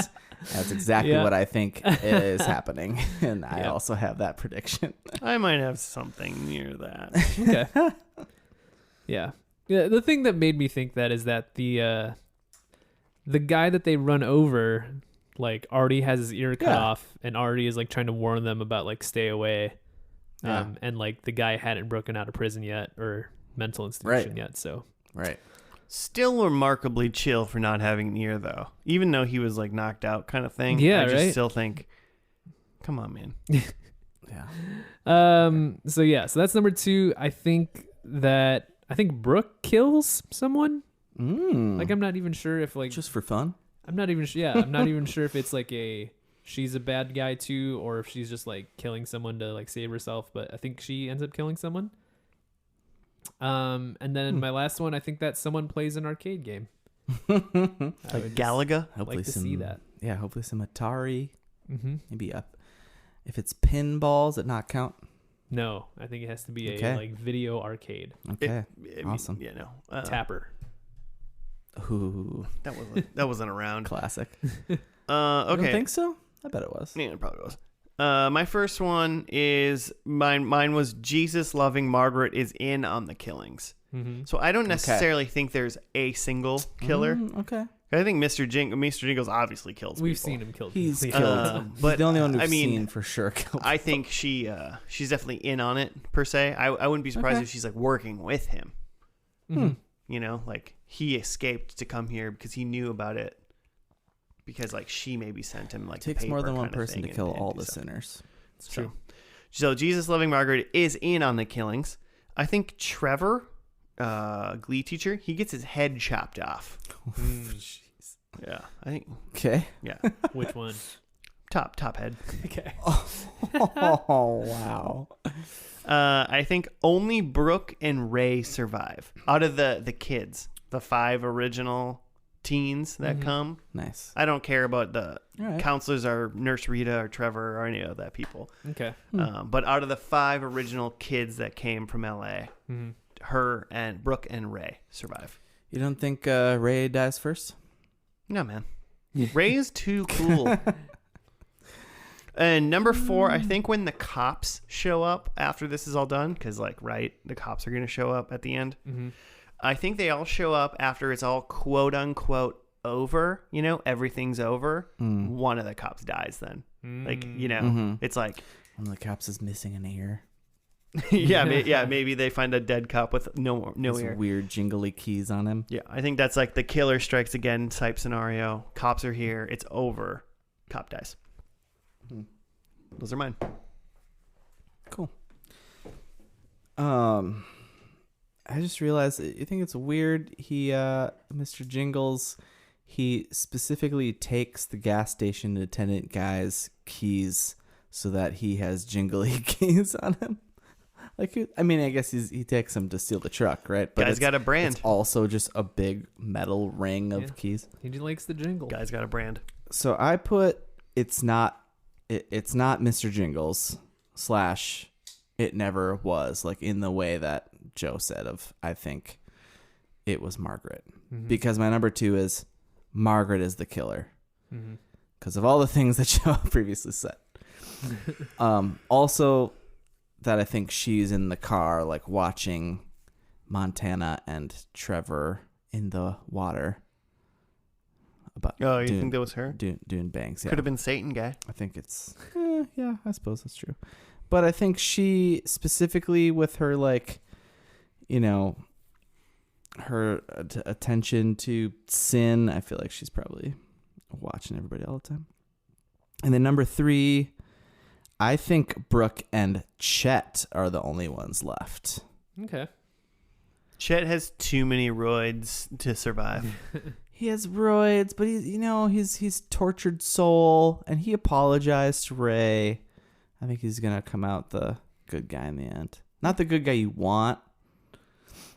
That's exactly Yeah. what I think is happening. And I Yeah. also have that prediction. I might have something near that. Okay. Yeah. The thing that made me think that is that the guy that they run over like already has his ear cut off and already is like trying to warn them about like stay away. Yeah. And like the guy hadn't broken out of prison yet or mental institution yet. So Right. Still remarkably chill for not having an ear, though. Even though he was like knocked out, kind of thing. Yeah, I just right? still think, come on, man. Yeah. So that's number 2. I think Brooke kills someone. Like I'm not even sure if like Just for fun? I'm not even I'm not even sure if it's like she's a bad guy too, or if she's just like killing someone to like save herself. But I think she ends up killing someone. And then my last one, I think that someone plays an arcade game. Like Galaga? Hopefully like to see that. Yeah, hopefully some Atari. Mm-hmm. Maybe up. If it's pinball, does it not count? No, I think it has to be Okay. a like video arcade Okay. I mean, Awesome. Yeah, no. tapper. Ooh, That wasn't around. classic. Okay. You don't think so? I bet it was. Yeah, it probably was. My first one is mine was Jesus loving Margaret is in on the killings. Mm-hmm. So I don't necessarily think there's a single killer. Okay. I think Mr. Jingles obviously kills We've people. seen him kill He's people. killed. But He's the only one we've I mean, seen for sure. Killed. I think she's definitely in on it per se. I wouldn't be surprised Okay. if she's like working with him. Mm-hmm. You know, like he escaped to come here because he knew about it. Because like she maybe sent him like It takes more paper than one kind of person thing to and- kill and all do the stuff. sinners. It's true. So Jesus loving Margaret is in on the killings. I think Trevor, Glee teacher, he gets his head chopped off. Yeah, I think. Okay. Yeah, Which one? top head. Okay. Oh wow. I think only Brooke and Ray survive out of the kids, the 5 original teens that come. Nice. I don't care about the All right. counselors or Nurse Rita or Trevor or any of that people. Okay. But out of the 5 original kids that came from LA, her and Brooke and Ray survive. You don't think Ray dies first? No, man. Ray is too cool. And number 4, I think when the cops show up after this is all done, because the cops are going to show up at the end. I think they all show up after it's all quote unquote over. Everything's over. One of the cops dies then. It's like one of the cops is missing an ear. maybe they find a dead cop with no ear. Weird jingly keys on him. Yeah, I think that's like the killer strikes again type scenario. Cops are here. It's over. Cop dies. Those are mine. Cool. I just realized, you think it's weird, Mr. Jingles, he specifically takes the gas station attendant guy's keys so that he has jingly keys on him. I guess he takes them to steal the truck, right? But Guy's got a brand. It's also just a big metal ring of keys. He likes the jingle. Guy's got a brand. So I put it's not Mr. Jingles / it never was, like in the way that Joe said I think it was Margaret. Because my number 2 is Margaret is the killer. Because of all the things that Joe previously said. Also that I think she's in the car like watching Montana and Trevor in the water. You think that was her? Doing bangs. Yeah. Could have been Satan guy. I think it's yeah, I suppose that's true. But I think she specifically with her her attention to sin, I feel like she's probably watching everybody all the time. And then number 3, I think Brooke and Chet are the only ones left. Okay. Chet has too many roids to survive. He has roids, but he's tortured soul, and he apologized to Ray. I think he's gonna come out the good guy in the end. Not the good guy you want,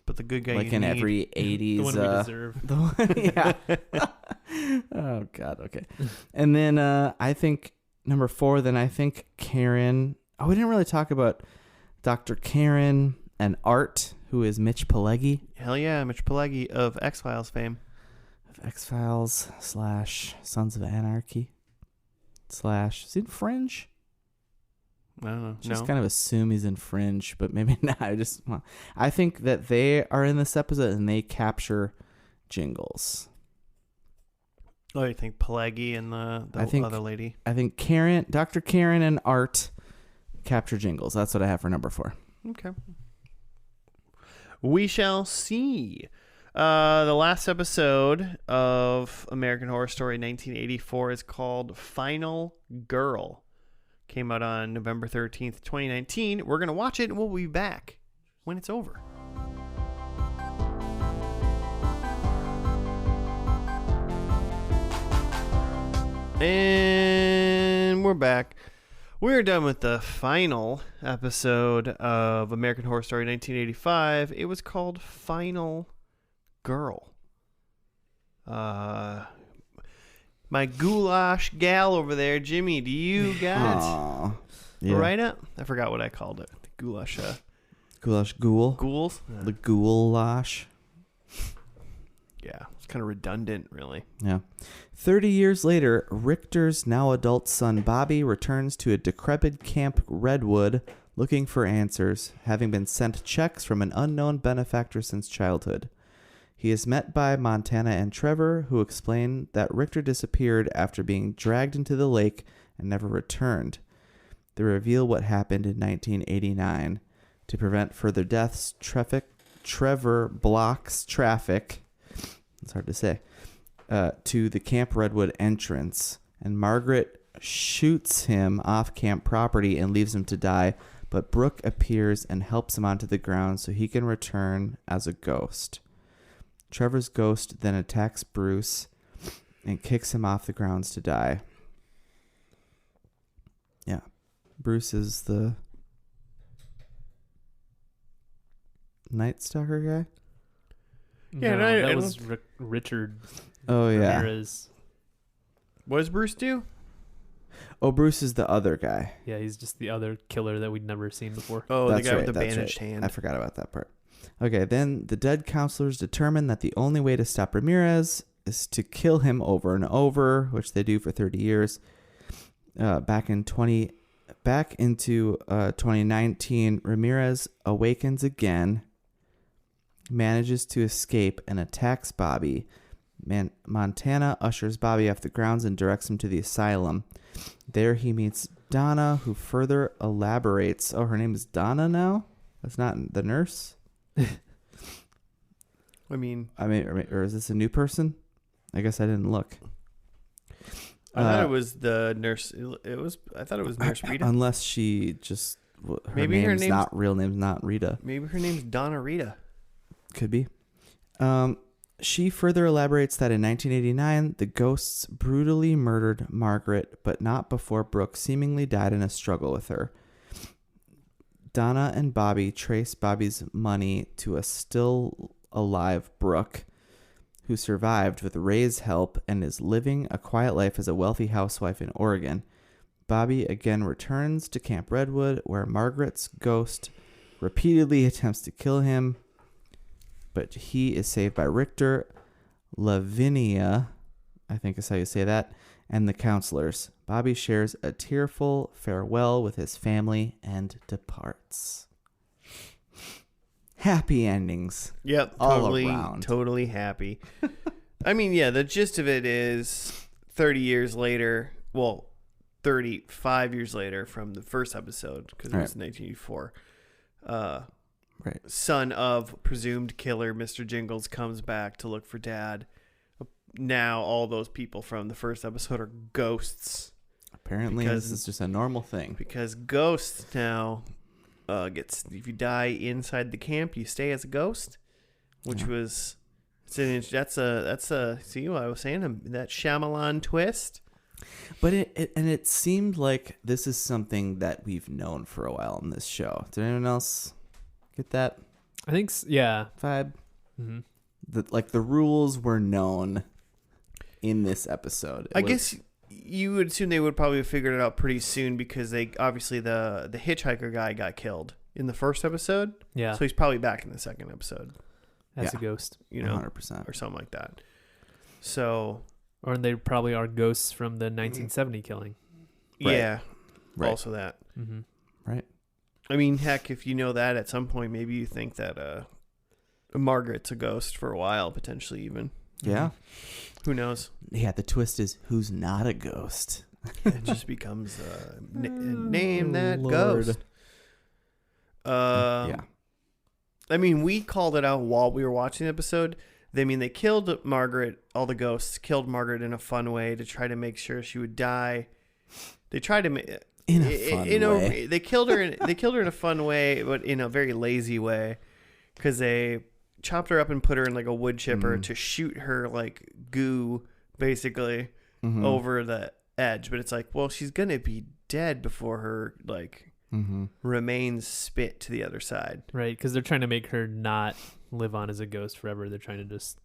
but the good guy like you in need. every 80s. The one we deserve. The one, yeah. Oh God. Okay. And then I think number 4. Then I think Karen. Oh, we didn't really talk about Dr. Karen and Art, who is Mitch Pileggi. Hell yeah, Mitch Pileggi of X-Files fame. Of X-Files / Sons of Anarchy / is he in Fringe? I don't know. Just kind of assume he's in Fringe, but maybe not. I think that they are in this episode and they capture Jingles. Oh, you think Pileggi and the other lady? I think Dr. Karen and Art capture Jingles. That's what I have for number 4. Okay. We shall see. The last episode of American Horror Story 1984 is called Final Girl. Came out on November 13th, 2019. We're going to watch it and we'll be back when it's over. And we're back. We're done with the final episode of American Horror Story 1985. It was called Final Girl. My goulash gal over there, Jimmy, do you got it? Yeah. Right up? I forgot what I called it. The goulash. Goulash ghoul. Ghouls? The goulash. Yeah, it's kind of redundant, really. Yeah. 30 years later, Richter's now adult son Bobby returns to a decrepit Camp Redwood looking for answers, having been sent checks from an unknown benefactor since childhood. He is met by Montana and Trevor, who explain that Richter disappeared after being dragged into the lake and never returned. They reveal what happened in 1989. To prevent further deaths, Trevor blocks traffic, it's hard to say, to the Camp Redwood entrance, and Margaret shoots him off camp property and leaves him to die, but Brooke appears and helps him onto the ground so he can return as a ghost. Trevor's ghost then attacks Bruce and kicks him off the grounds to die. Yeah. Bruce is the Night Stalker guy? Yeah, no, I that was Richard. Oh yeah. Ramirez. What does Bruce do? Oh, Bruce is the other guy. Yeah, he's just the other killer that we'd never seen before. Oh, That's the guy right, with the that's bandaged right. hand. I forgot about that part. Okay, then the dead counselors determine that the only way to stop Ramirez is to kill him over and over, which they do for 30 years. Back into 2019, Ramirez awakens again, manages to escape, and attacks Bobby. Montana ushers Bobby off the grounds and directs him to the asylum. There he meets Donna, who further elaborates. Oh, her name is Donna now? That's not the nurse? I mean, or is this a new person? I guess I didn't look. I thought it was the nurse. I thought it was Nurse Rita. Unless she just Maybe her name's real name's not Rita. Maybe her name's Donna Rita. Could be. She further elaborates that in 1989, the ghosts brutally murdered Margaret, but not before Brooke seemingly died in a struggle with her. Donna and Bobby trace Bobby's money to a still alive Brooke, who survived with Ray's help and is living a quiet life as a wealthy housewife in Oregon. Bobby again returns to Camp Redwood, where Margaret's ghost repeatedly attempts to kill him, but he is saved by Richter, Lavinia, I think is how you say that, and the counselors. Bobby shares a tearful farewell with his family and departs. Happy endings. Yep, all totally, around. totally happy. I mean, yeah, the gist of it is 30 years later, well, 35 years later from the first episode, because it was 1984. Right. Son of presumed killer Mr. Jingles comes back to look for Dad. Now all those people from the first episode are ghosts. Apparently this is just a normal thing. Because ghosts now if you die inside the camp, you stay as a ghost, which was that's a see what I was saying, that Shyamalan twist. But it seemed like this is something that we've known for a while in this show. Did anyone else get that? I think, yeah. Vibe? Mm-hmm. The rules were known in this episode. I guess you would assume they would probably have figured it out pretty soon, because they obviously the hitchhiker guy got killed in the first episode. Yeah. So he's probably back in the second episode. As a ghost. 100%. Or something like that. So. Or they probably are ghosts from the 1970 killing. Right. Yeah. Right. Also that. Mm-hmm. Right. I mean, heck, if you know that at some point, maybe you think that Margaret's a ghost for a while, potentially even. Yeah. Who knows? Yeah, the twist is who's not a ghost. It just becomes name that Lord. ghost. Yeah. I mean, we called it out while we were watching the episode. They killed Margaret, all the ghosts killed Margaret in a fun way to try to make sure she would die. They tried to make In a fun way. They killed her in a fun way, but in a very lazy way, because they chopped her up and put her in like a wood chipper to shoot her like goo basically over the edge. But it's like, well, she's gonna be dead before her remains spit to the other side. Right, because they're trying to make her not live on as a ghost forever. They're trying to just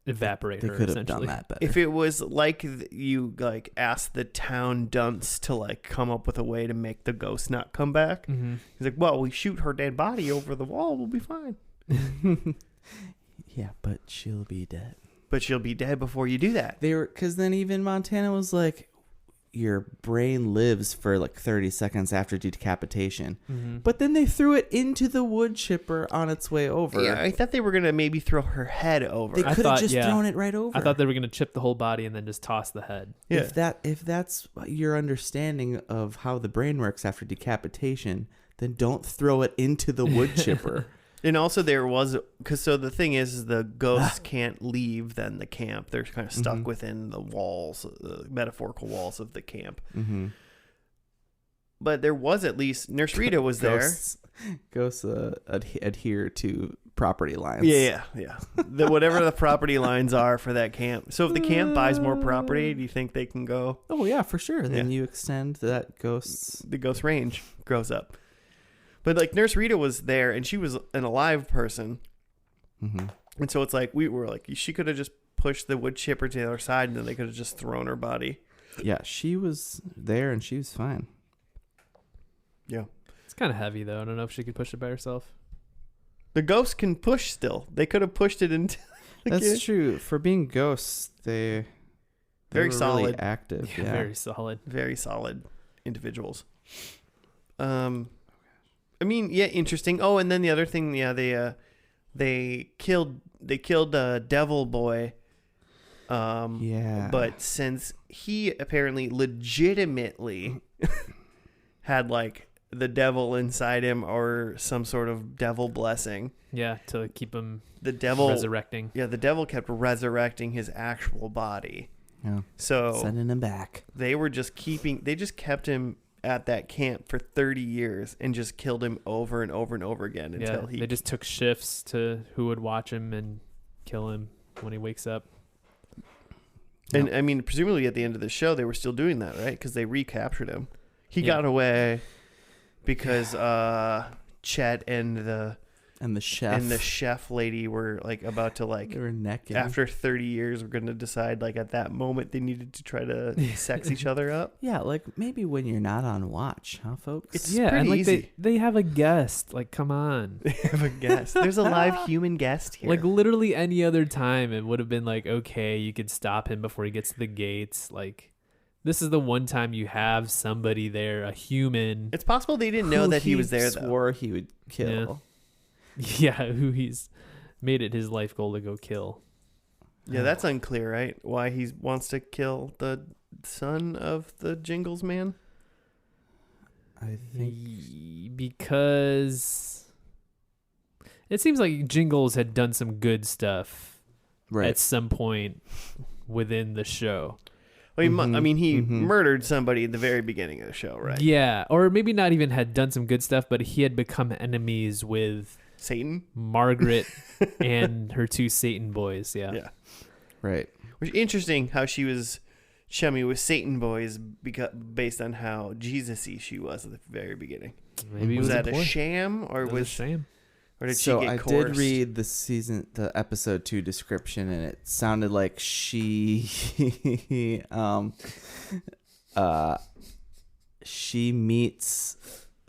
evaporate They her. could have essentially. done that better. If it was like you like asked the town dunce to like come up with a way to make the ghost not come back, Mm-hmm. he's like, well, we shoot her dead body over the wall, we'll be fine. Yeah, but she'll be dead. But she'll be dead before you do that. Because then even Montana was like, your brain lives for like 30 seconds after decapitation. Mm-hmm. But then they threw it into the wood chipper on its way over. Yeah, I thought they were gonna maybe throw her head over. They I could have thought, just yeah. thrown it right over. I thought they were going to chip the whole body and then just toss the head. Yeah. If that's your understanding of how the brain works after decapitation, then don't throw it into the wood chipper. And also there was, because so the thing is the ghosts can't leave then the camp. They're kind of stuck within the walls, the metaphorical walls of the camp. Mm-hmm. But there was at least, Nurse Rita was there. Ghosts adhere to property lines. Yeah. Whatever the property lines are for that camp. So if the camp buys more property, do you think they can go? Oh, yeah, for sure. Then Yeah. you extend that ghost's... The ghost range grows up. But like Nurse Rita was there and she was an alive person. Mm-hmm. And so it's like, we were like, she could have just pushed the wood chipper to the other side, and then they could have just thrown her body. Yeah, she was there and she was fine. Yeah. It's kind of heavy though. I don't know if she could push it by herself. The ghost can push still. They could have pushed it into. That's true. For being ghosts, they Very were solid. really active. Yeah. Very solid. Very solid individuals. I mean, yeah, interesting. Oh, and then the other thing, yeah, they killed Devil Boy. Yeah. But since he apparently legitimately had like the devil inside him or some sort of devil blessing, Yeah, to keep him the devil resurrecting. Yeah, the devil kept resurrecting his actual body. Yeah. So Sending him back. they just kept him at that camp for 30 years and just killed him over and over and over again until They just took shifts to who would watch him and kill him when he wakes up. And I mean, presumably at the end of the show, they were still doing that, right? Because they recaptured him. He got away because Chet and the chef lady were like about to like They were necking. after 30 years we're going to decide like at that moment they needed to try to sex each other up. Yeah, like maybe when you're not on watch, huh, folks? It's Yeah, pretty and like easy. they have a guest. Like, come on. They have a guest. There's a live human guest here. Like literally any other time, it would have been like, okay, you could stop him before he gets to the gates. Like, this is the one time you have somebody there, a human. It's possible they didn't know Who that he was there though. Swore he would kill. Yeah, who he's made it his life goal to go kill. Yeah, that's unclear, right? Why he wants to kill the son of the Jingles man? I think Because it seems like Jingles had done some good stuff at some point within the show. He murdered somebody at the very beginning of the show, right? Yeah, or maybe not even had done some good stuff, but he had become enemies with Satan? Margaret and her two Satan boys. Yeah. Right. Which interesting how she was chummy with Satan boys based on how Jesus-y she was at the very beginning. Maybe Was it was that a sham or It was a shame. or did So she get I coerced? did read the episode 2 description, and it sounded like she she meets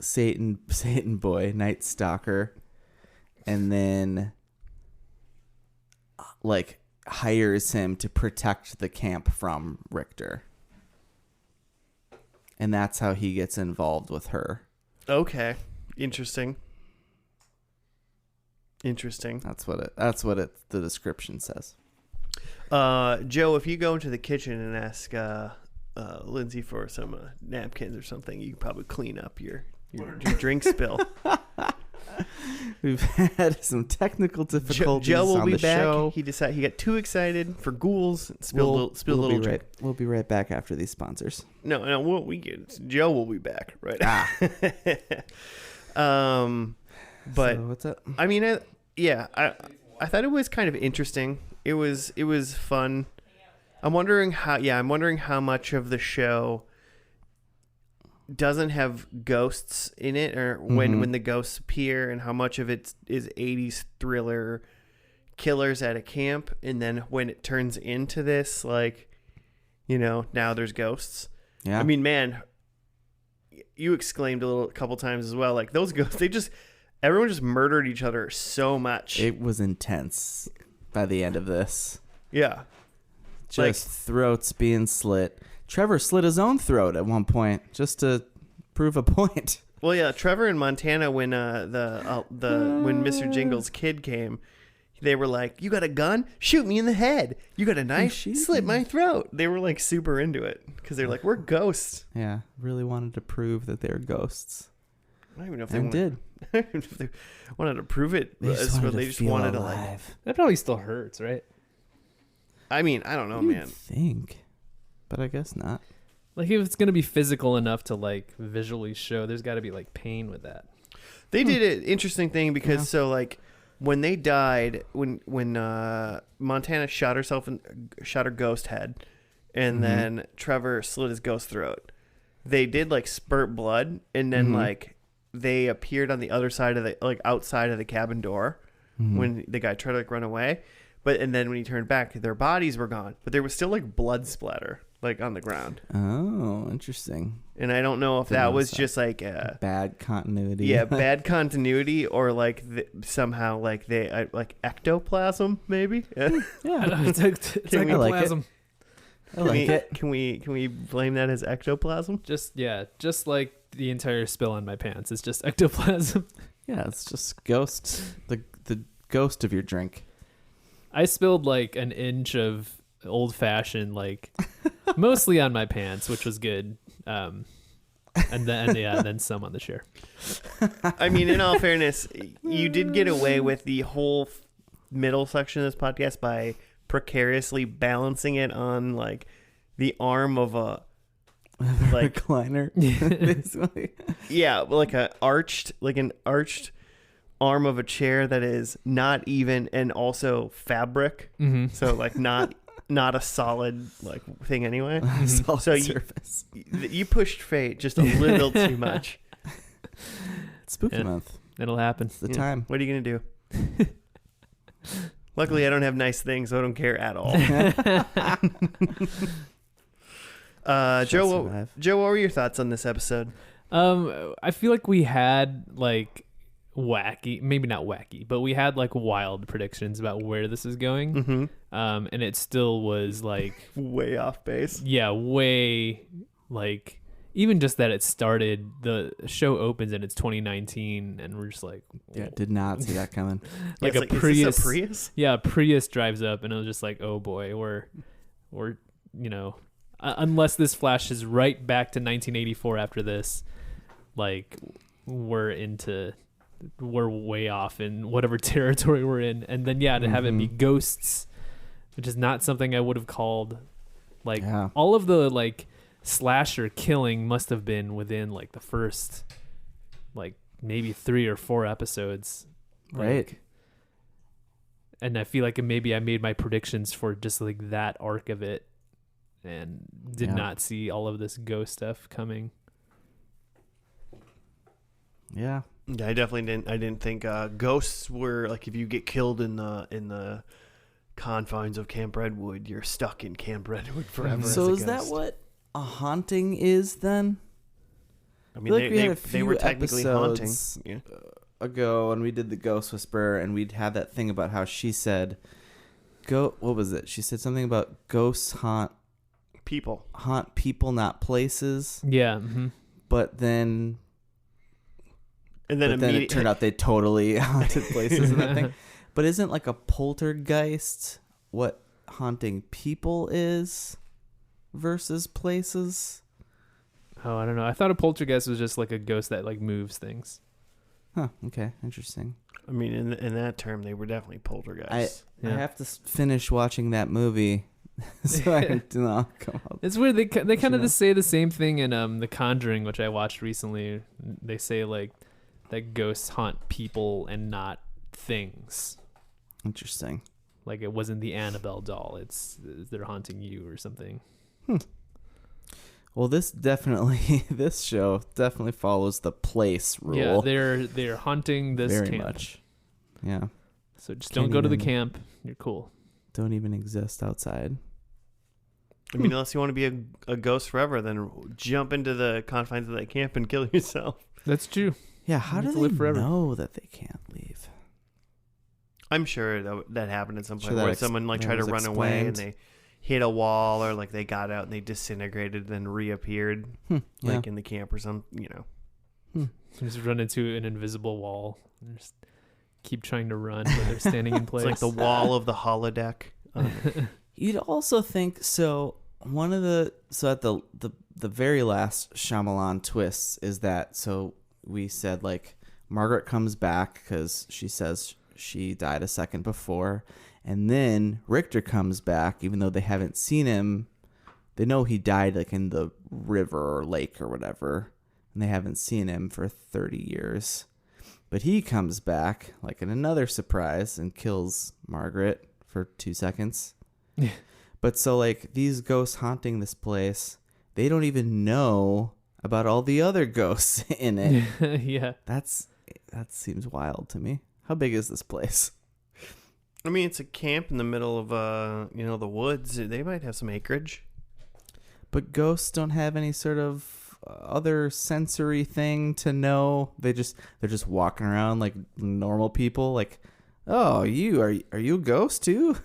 Satan boy, Night Stalker, and then like hires him to protect the camp from Richter. And that's how he gets involved with her. Okay. Interesting. That's what the description says. Joe, if you go into the kitchen and ask Lindsay for some napkins or something, you can probably clean up your drink spill. We've had some technical difficulties Joe will on be the back. show. He got too excited for ghouls. Spilled a little drink. We'll be right back after these sponsors. No, we get Joe will be back, right? But So what's up? I mean, I thought it was kind of interesting. It was fun. I'm wondering how much of the show doesn't have ghosts in it, or when the ghosts appear, and how much of it is 80s thriller killers at a camp, and then when it turns into this, like, now there's ghosts. Yeah. I mean, man, you exclaimed a couple times as well, like those ghosts, everyone just murdered each other so much. It was intense by the end of this. Yeah. Just throats being slit. Trevor slit his own throat at one point just to prove a point. Well, yeah, Trevor in Montana, when when Mr. Jingles' kid came, they were like, "You got a gun? Shoot me in the head. You got a knife? Slit my throat." They were like super into it because they're like, "We're ghosts." Yeah, really wanted to prove that they're ghosts. I don't even know if And did. I don't know if they wanted to prove it. They just wanted to like. alive. That probably still hurts, right? I mean, I don't know, You'd man. think, but I guess not. Like, if it's gonna be physical enough to like visually show, there's got to be like pain with that. They did an interesting thing because when they died, when Montana shot her ghost head, and then Trevor slit his ghost throat, they did like spurt blood, and then like they appeared on the other side of the outside of the cabin door when the guy tried to like run away, and then when he turned back, their bodies were gone, but there was still like blood splatter like on the ground. Oh, interesting. And I don't know if Didn't that notice was that. just like Bad continuity. yeah, bad continuity, or like somehow like they like ectoplasm maybe. Yeah. it's Can we- I like it. ectoplasm. I like it. Can we blame that as ectoplasm? Just like the entire spill on my pants. It's just ectoplasm. Yeah, it's just ghost. The ghost of your drink. I spilled like an inch of old fashioned, like mostly on my pants, which was good. And then some on the chair. I mean, in all fairness, you did get away with the whole middle section of this podcast by precariously balancing it on like the arm of a like recliner, basically. yeah, like an arched arm of a chair that is not even and also fabric. Mm-hmm. So like not a solid like thing anyway. Solid So surface. You pushed fate just a little too much. It's spooky Yeah. month. It'll happen. It's the Yeah. time. What are you gonna do? Luckily, I don't have nice things, so I don't care at all. Shall Joe, survive. what were your thoughts on this episode? I feel like we had like wacky, maybe not wacky, but we had like wild predictions about where this is going. Mm-hmm. And it still was like, Way off base. yeah, way like even just that it started, the show opens and it's 2019 and we're just like, Yeah, did not see that coming. like It's a Prius. Is this a Prius? Yeah, a Prius drives up and it was just like, oh boy, we're unless this flashes right back to 1984 after this, like we're way off in whatever territory we're in. And then to have it be ghosts, which is not something I would have called like Yeah. all of the like slasher killing must have been within like the first like maybe 3 or 4 episodes. Right. Like, and I feel like maybe I made my predictions for just like that arc of it and did Yeah. not see all of this ghost stuff coming. Yeah. Yeah, I definitely didn't. I didn't think ghosts were like if you get killed in the confines of Camp Redwood, you're stuck in Camp Redwood forever. So as a is that ghost. what a haunting is then? I I mean, feel like we had a they were few technically haunting. episodes Yeah. ago when we did the Ghost Whisperer and we'd had that thing about how she said what was it? She said something about ghosts haunt People. people, not places. Yeah. Mm-hmm. But then And then, it turned out they totally haunted places in that thing. But isn't like a poltergeist what haunting people is versus places? Oh, I don't know. I thought a poltergeist was just like a ghost that like moves things. Huh. Okay. Interesting. I mean, in that term, they were definitely poltergeists. I have to finish watching that movie so I can come up. It's weird. They kind know. of say the same thing in The Conjuring, which I watched recently. They say like that ghosts haunt people and not things. Interesting. Like it wasn't the Annabelle doll. They're haunting you or something. Well, this show definitely follows the place rule. Yeah, they're haunting this very camp. much. Yeah. So just Can't don't go to the even- camp. You're cool. Don't even exist outside. I mean, unless you want to be a ghost forever, then jump into the confines of that camp and kill yourself. That's true. Yeah, how You do have to they live forever. know that they can't leave? I'm sure that happened at some Sure point that where ex- someone like that tried to was run away and explained. they hit a wall, or like they got out and they disintegrated, then reappeared Yeah. like in the camp or some, You just run into an invisible wall. And just keep trying to run, but they're standing in place. It's like the wall of the holodeck. You'd also think so. One of the at the very last Shyamalan twists is that we said like Margaret comes back because she says she died a second before, and then Richter comes back even though they haven't seen him. They know he died like in the river or lake or whatever, and they haven't seen him for 30 years. But he comes back like in another surprise and kills Margaret for 2 seconds. Yeah. But so like these ghosts haunting this place, they don't even know about all the other ghosts in it. Yeah. That seems wild to me. How big is this place? I mean, it's a camp in the middle of the woods. They might have some acreage. But ghosts don't have any sort of other sensory thing to know. They're just walking around like normal people. Like, oh, are you a ghost too?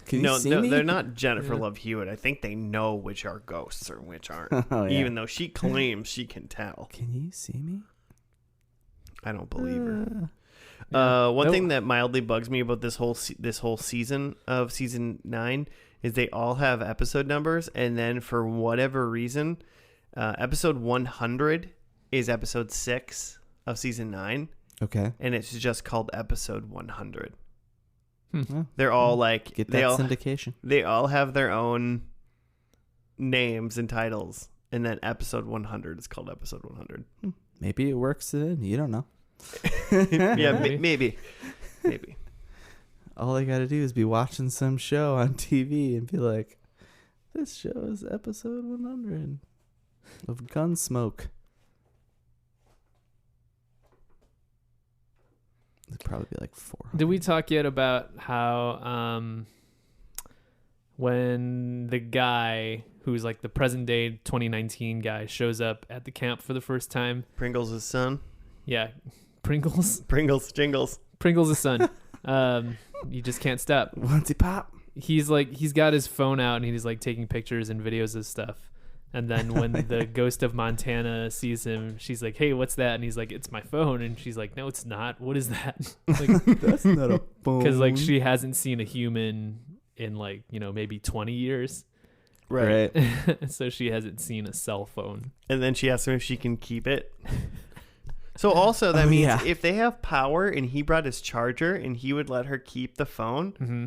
Can you see me? They're not Jennifer Love Hewitt. I think they know which are ghosts or which aren't. Oh, yeah. Even though she claims she can tell. Can you see me? I don't believe her. One thing that mildly bugs me about this whole season of season 9 is they all have episode numbers, and then for whatever reason, episode 100 is episode 6 of season 9. Okay. And it's just called episode 100. Well, They're all like get that syndication. They all have their own names and titles, and then episode 100 is called episode 100. Maybe it works in. You don't know. Yeah, maybe. All I gotta do is be watching some show on TV and be like, "This show is episode 100 of Gunsmoke." It'd probably be like 400. Did we talk yet about how when the guy who's like the present day 2019 guy shows up at the camp for the first time? Pringles' son. Yeah, Pringles. Jingles. Pringles' son. You just can't stop. Onesie pop. He's got his phone out and he's like taking pictures and videos of stuff. And then when the ghost of Montana sees him, she's like, "Hey, what's that?" And he's like, "It's my phone." And she's like, "No, it's not. What is that?" Like, That's not a phone. because like she hasn't seen a human in like, maybe 20 years. Right. So she hasn't seen a cell phone. And then she asks him if she can keep it. So also that means yeah. if they have power and he brought his charger and he would let her keep the phone. Mm-hmm.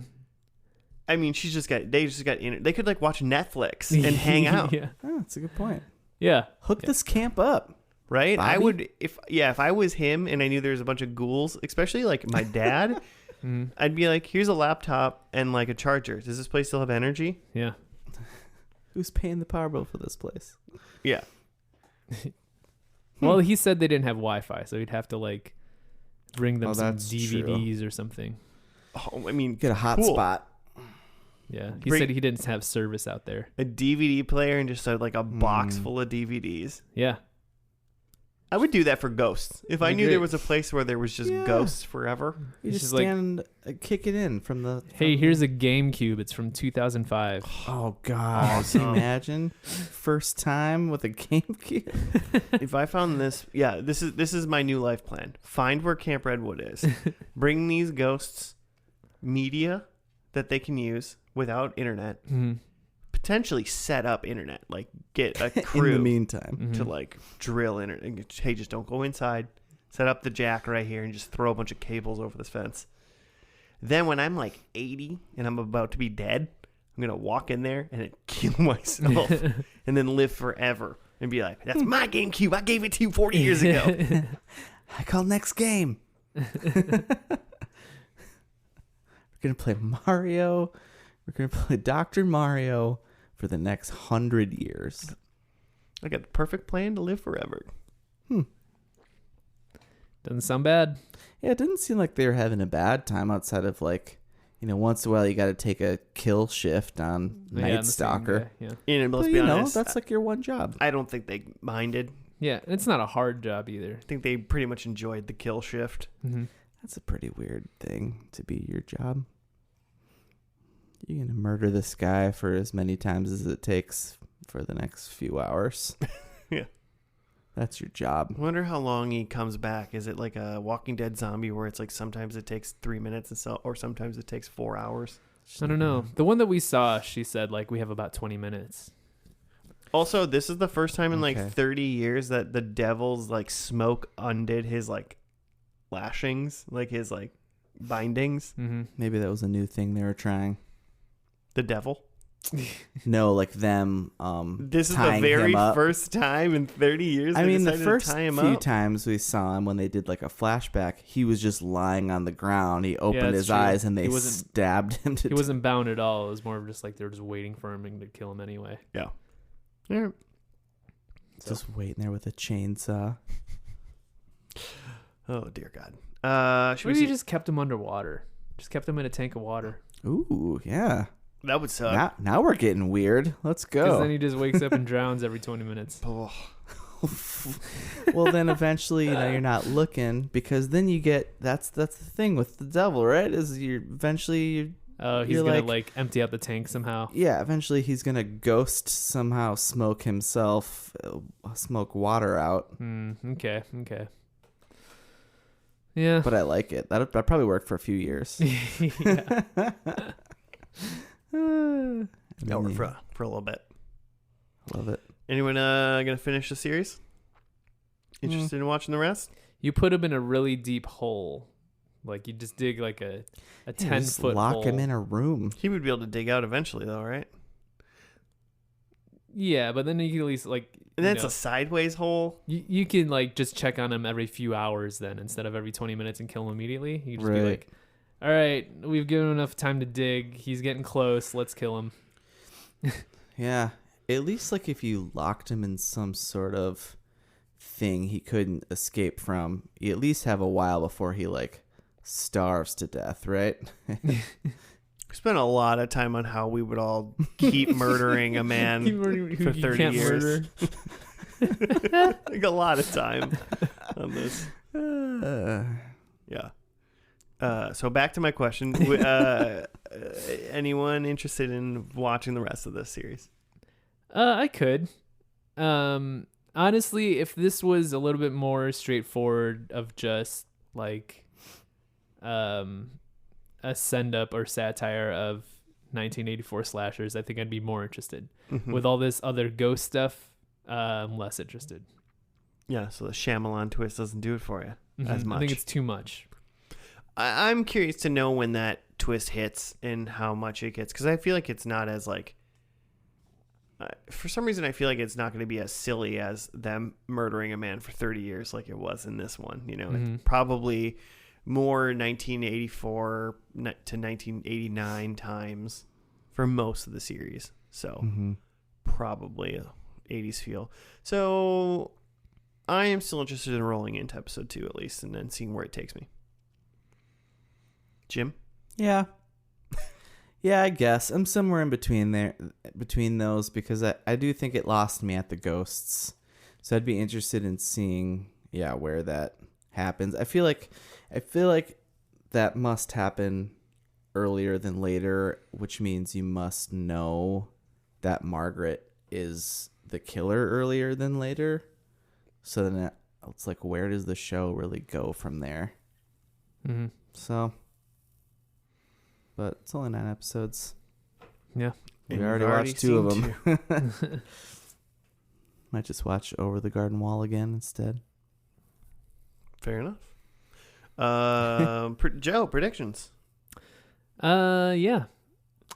I mean, they just got they could like watch Netflix and hang out. Yeah. Oh, that's a good point. Yeah. Hook this camp up. Right? Bobby? I would if I was him and I knew there was a bunch of ghouls, especially like my dad, I'd be like, "Here's a laptop and like a charger. Does this place still have energy?" Yeah. Who's paying the power bill for this place? Yeah. Well, he said they didn't have Wi-Fi, so he'd have to like bring them some that's DVDs or something. Oh, I mean, Get a cool. hotspot. Yeah. He said he didn't have service out there. A DVD player and just like a box full of DVDs. Yeah. I would do that for ghosts. If I knew agree. there was a place where there was just Yeah. ghosts forever. You It's just just like- stand, kick it in from the. Hey, here's a GameCube. It's from 2005. Oh God! Awesome. Can you imagine first time with a GameCube? If I found this, this is my new life plan. Find where Camp Redwood is. Bring these ghosts media that they can use without internet. Mhm. Potentially set up internet. Like get a In crew the meantime, to like drill internet. Hey, just don't go inside. Set up the jack right here and just throw a bunch of cables over this fence. Then when I'm like 80 and I'm about to be dead, I'm going to walk in there and then kill myself and then live forever and be like, "That's my GameCube. I gave it to you 40 years ago." I call next game. We're gonna play Mario. We're gonna play Dr. Mario for the next 100 years. I got the perfect plan to live forever. Doesn't sound bad. Yeah, it didn't seem like they were having a bad time outside of like, once in a while you got to take a kill shift on Yeah, Night I'm the same Stalker. guy, Yeah. And let's But, be honest, that's like your one job. I don't think they minded. Yeah. It's not a hard job either. I think they pretty much enjoyed the kill shift. Mm-hmm. That's a pretty weird thing to be your job. You're going to murder this guy for as many times as it takes for the next few hours. Yeah. That's your job. I wonder how long he comes back. Is it like a Walking Dead zombie where it's like sometimes it takes 3 minutes or sometimes it takes 4 hours? I don't know. The one that we saw, she said like we have about 20 minutes. Also, this is the first time in Okay. like 30 years that the devil's like smoke undid his like lashings, like his like bindings. Mm-hmm. Maybe that was a new thing they were trying. The devil. No, like them This is the tying very him up. first time in 30 years. I they mean, the decided first to tie him few up. times we saw him when they did like a flashback, he was just lying on the ground. He opened that's his true. eyes and they He wasn't- stabbed him to He wasn't bound at all. It was more of just like they were just waiting for him and to kill him anyway. Yeah. just waiting there with a chainsaw. Oh dear God. Should we Maybe he see? just kept him underwater. Just kept him in a tank of water. Ooh, yeah. That would suck. Now we're getting weird. Let's Because go. then he just wakes up and drowns every 20 minutes. Oh. Well, then eventually, you're not looking, because then you get that's the thing with the devil, right? Is Oh, he's you're gonna like empty out the tank somehow. yeah, eventually he's gonna ghost somehow, smoke himself, smoke water out. Okay. Yeah. But I like it. That probably worked for a few years. Yeah. That worked for a little bit. Love it. Anyone gonna finish the series? Interested in watching the rest? You put him in a really deep hole. Like, you just dig like a 10-foot lock hole. him in a room. He would be able to dig out eventually, though, right? Yeah, but then you can at least like. And that's a sideways hole. You can like just check on him every few hours then, instead of every 20 minutes, and kill him immediately. You can just be Right. like, all right, we've given him enough time to dig. He's getting close. Let's kill him. Yeah. At least like if you locked him in some sort of thing he couldn't escape from, you at least have a while before he like starves to death, right? We spent a lot of time on how we would all keep murdering a man for 30 years. Like a lot of time on this. Yeah. So back to my question. Anyone interested in watching the rest of this series? I could. Honestly, if this was a little bit more straightforward of just like a send up or satire of 1984 slashers, I think I'd be more interested. Mm-hmm. With all this other ghost stuff, I'm less interested. Yeah, so the Shyamalan twist doesn't do it for you as much. I think it's too much. I'm curious to know when that twist hits and how much it gets, because I feel like it's not as like for some reason I feel like it's not going to be as silly as them murdering a man for 30 years like it was in this one. It's probably more 1984 to 1989 times for most of the series, so probably a 80s feel. So I am still interested in rolling into episode 2 at least, and then seeing where it takes me. Jim? Yeah. Yeah, I guess. I'm somewhere in between those, because I do think it lost me at the ghosts. So I'd be interested in seeing, where that happens. I feel like that must happen earlier than later, which means you must know that Margaret is the killer earlier than later. So then it's like, where does the show really go from there? Mm-hmm. So... But it's only 9 episodes. Yeah. We already watched 2 of them. Might just watch Over the Garden Wall again instead. Fair enough. Joe, predictions. Yeah.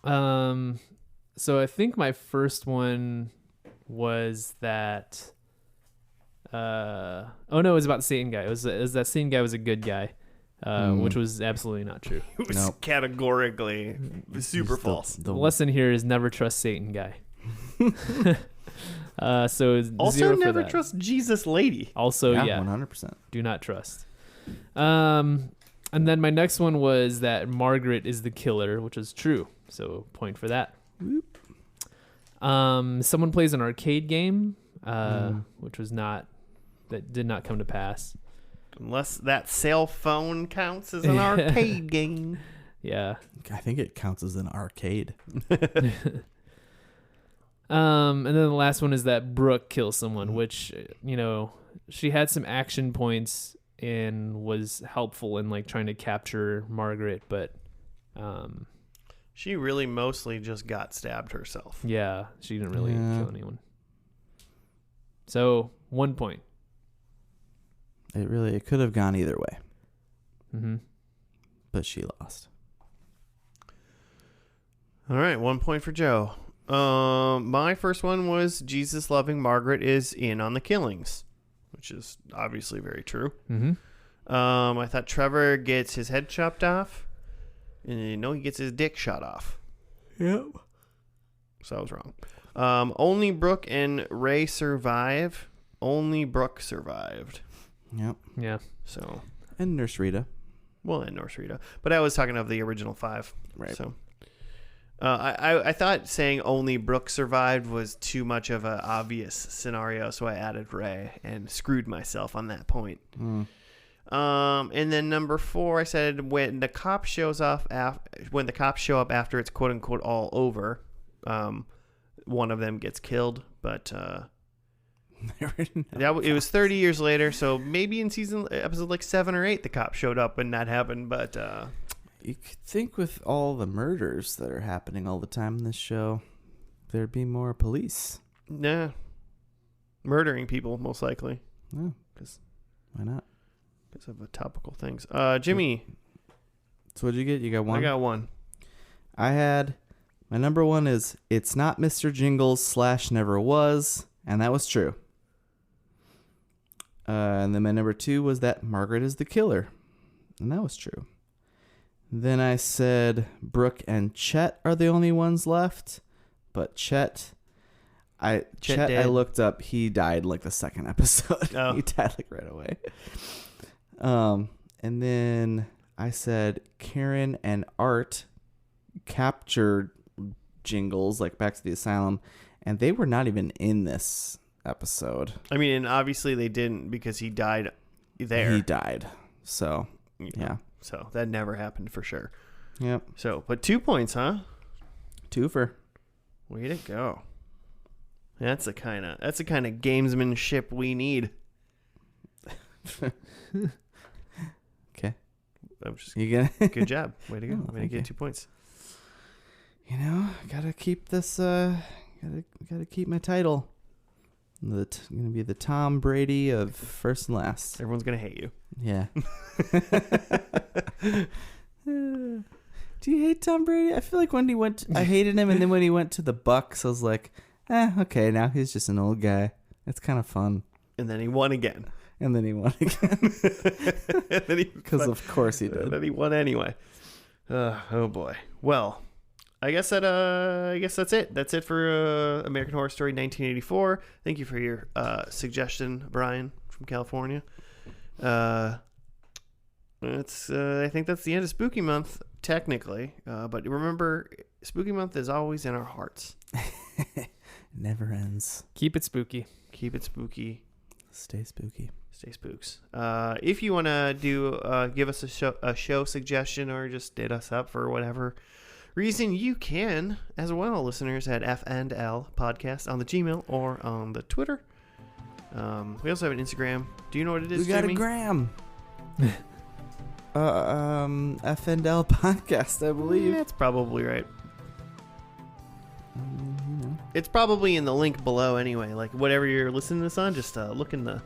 So I think my first one was that it was about the Satan guy. It was that Satan guy was a good guy. Which was absolutely not true. It was categorically super false. The lesson here is never trust Satan guy. So also 0 for never that. trust Jesus lady. Also, 100%. do not trust. And then my next one was that Margaret is the killer, which is true. So point for that. Whoop. Someone plays an arcade game, which was that did not come to pass. Unless that cell phone counts as an arcade game. Yeah. I think it counts as an arcade. And then the last one is that Brooke kills someone, which, she had some action points and was helpful in like trying to capture Margaret, but she really mostly just got stabbed herself. yeah, she didn't really kill anyone. So 1 point. It could have gone either way. Mm-hmm. But she lost. All right, 1 point for Joe. My first one was Jesus loving Margaret is in on the killings, which is obviously very true. Mm-hmm. I thought Trevor gets his head chopped off, and he gets his dick shot off. Yep. So I was wrong. Only Brooke and Ray survive. Only Brooke survived. Yep. Yeah. So And Nurse Rita. Well, and Norse Rito. But I was talking of the original 5. Right. So I thought saying only Brooke survived was too much of an obvious scenario, so I added Ray and screwed myself on that point. And then number 4, I said when the cops show up after it's quote unquote all over, one of them gets killed, but it was 30 years later, so maybe in episode like 7 or 8 the cops showed up and that happened, but you could think with all the murders that are happening all the time in this show, there'd be more police. Nah. Murdering people, most likely. Oh, Cause, why not? Because of the topical things. Jimmy. So what'd you get? You got 1? I got 1. I had, my number 1 is, it's not Mr. Jingles / never was, and that was true. And then my number 2 was that Margaret is the killer, and that was true. Then I said Brooke and Chet are the only ones left, but Chet I looked up, he died like the second episode. Oh. He died like right away. And then I said Karen and Art captured Jingles like back to the asylum, and they were not even in this episode. I mean, and obviously they didn't because he died there. He died. So, yeah. So that never happened for sure. Yep. So, but 2 points, huh? Twofer. Way to go. That's the kind of gamesmanship we need. Okay. I'm just You get good job. Way to go. Oh, Way to get 2 points. You know, gotta keep this. Gotta keep my title. Gonna be the Tom Brady of first and last. Everyone's gonna hate you. Yeah. Do you hate Tom Brady? I feel like when I hated him, and then when he went to the Bucks, I was like, okay, now he's just an old guy. It's kind of fun. And then he won again. And then he won again. Because of course he did. And then he won anyway. Oh boy. Well, I guess that's it. That's it for American Horror Story 1984. Thank you for your suggestion, Brian from California. I think that's the end of Spooky Month, technically. But remember, Spooky Month is always in our hearts. Never ends. Keep it spooky. Keep it spooky. Stay spooky. Stay spooks. If you want to give us a show suggestion or just hit us up for whatever reason, you can as well, listeners, at F&L Podcast on the Gmail or on the Twitter. We also have an Instagram. Do you know what it is, We got Jamie? a gram. F&L Podcast, I believe. That's probably right. You know. It's probably in the link below anyway. Like whatever you're listening to this on, just look in the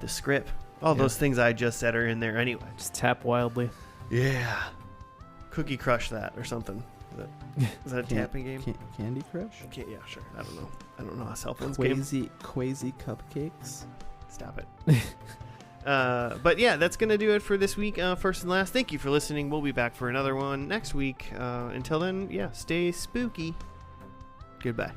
script. All those things I just said are in there anyway. Just tap wildly. Yeah. Cookie Crush that or something. Is that a tapping game? Candy Crush? Okay, yeah, sure. I don't know how cell phones game. Quasi cupcakes. Stop it. But yeah, that's going to do it for this week. First and last, thank you for listening. We'll be back for another one next week. Until then, yeah, stay spooky. Goodbye.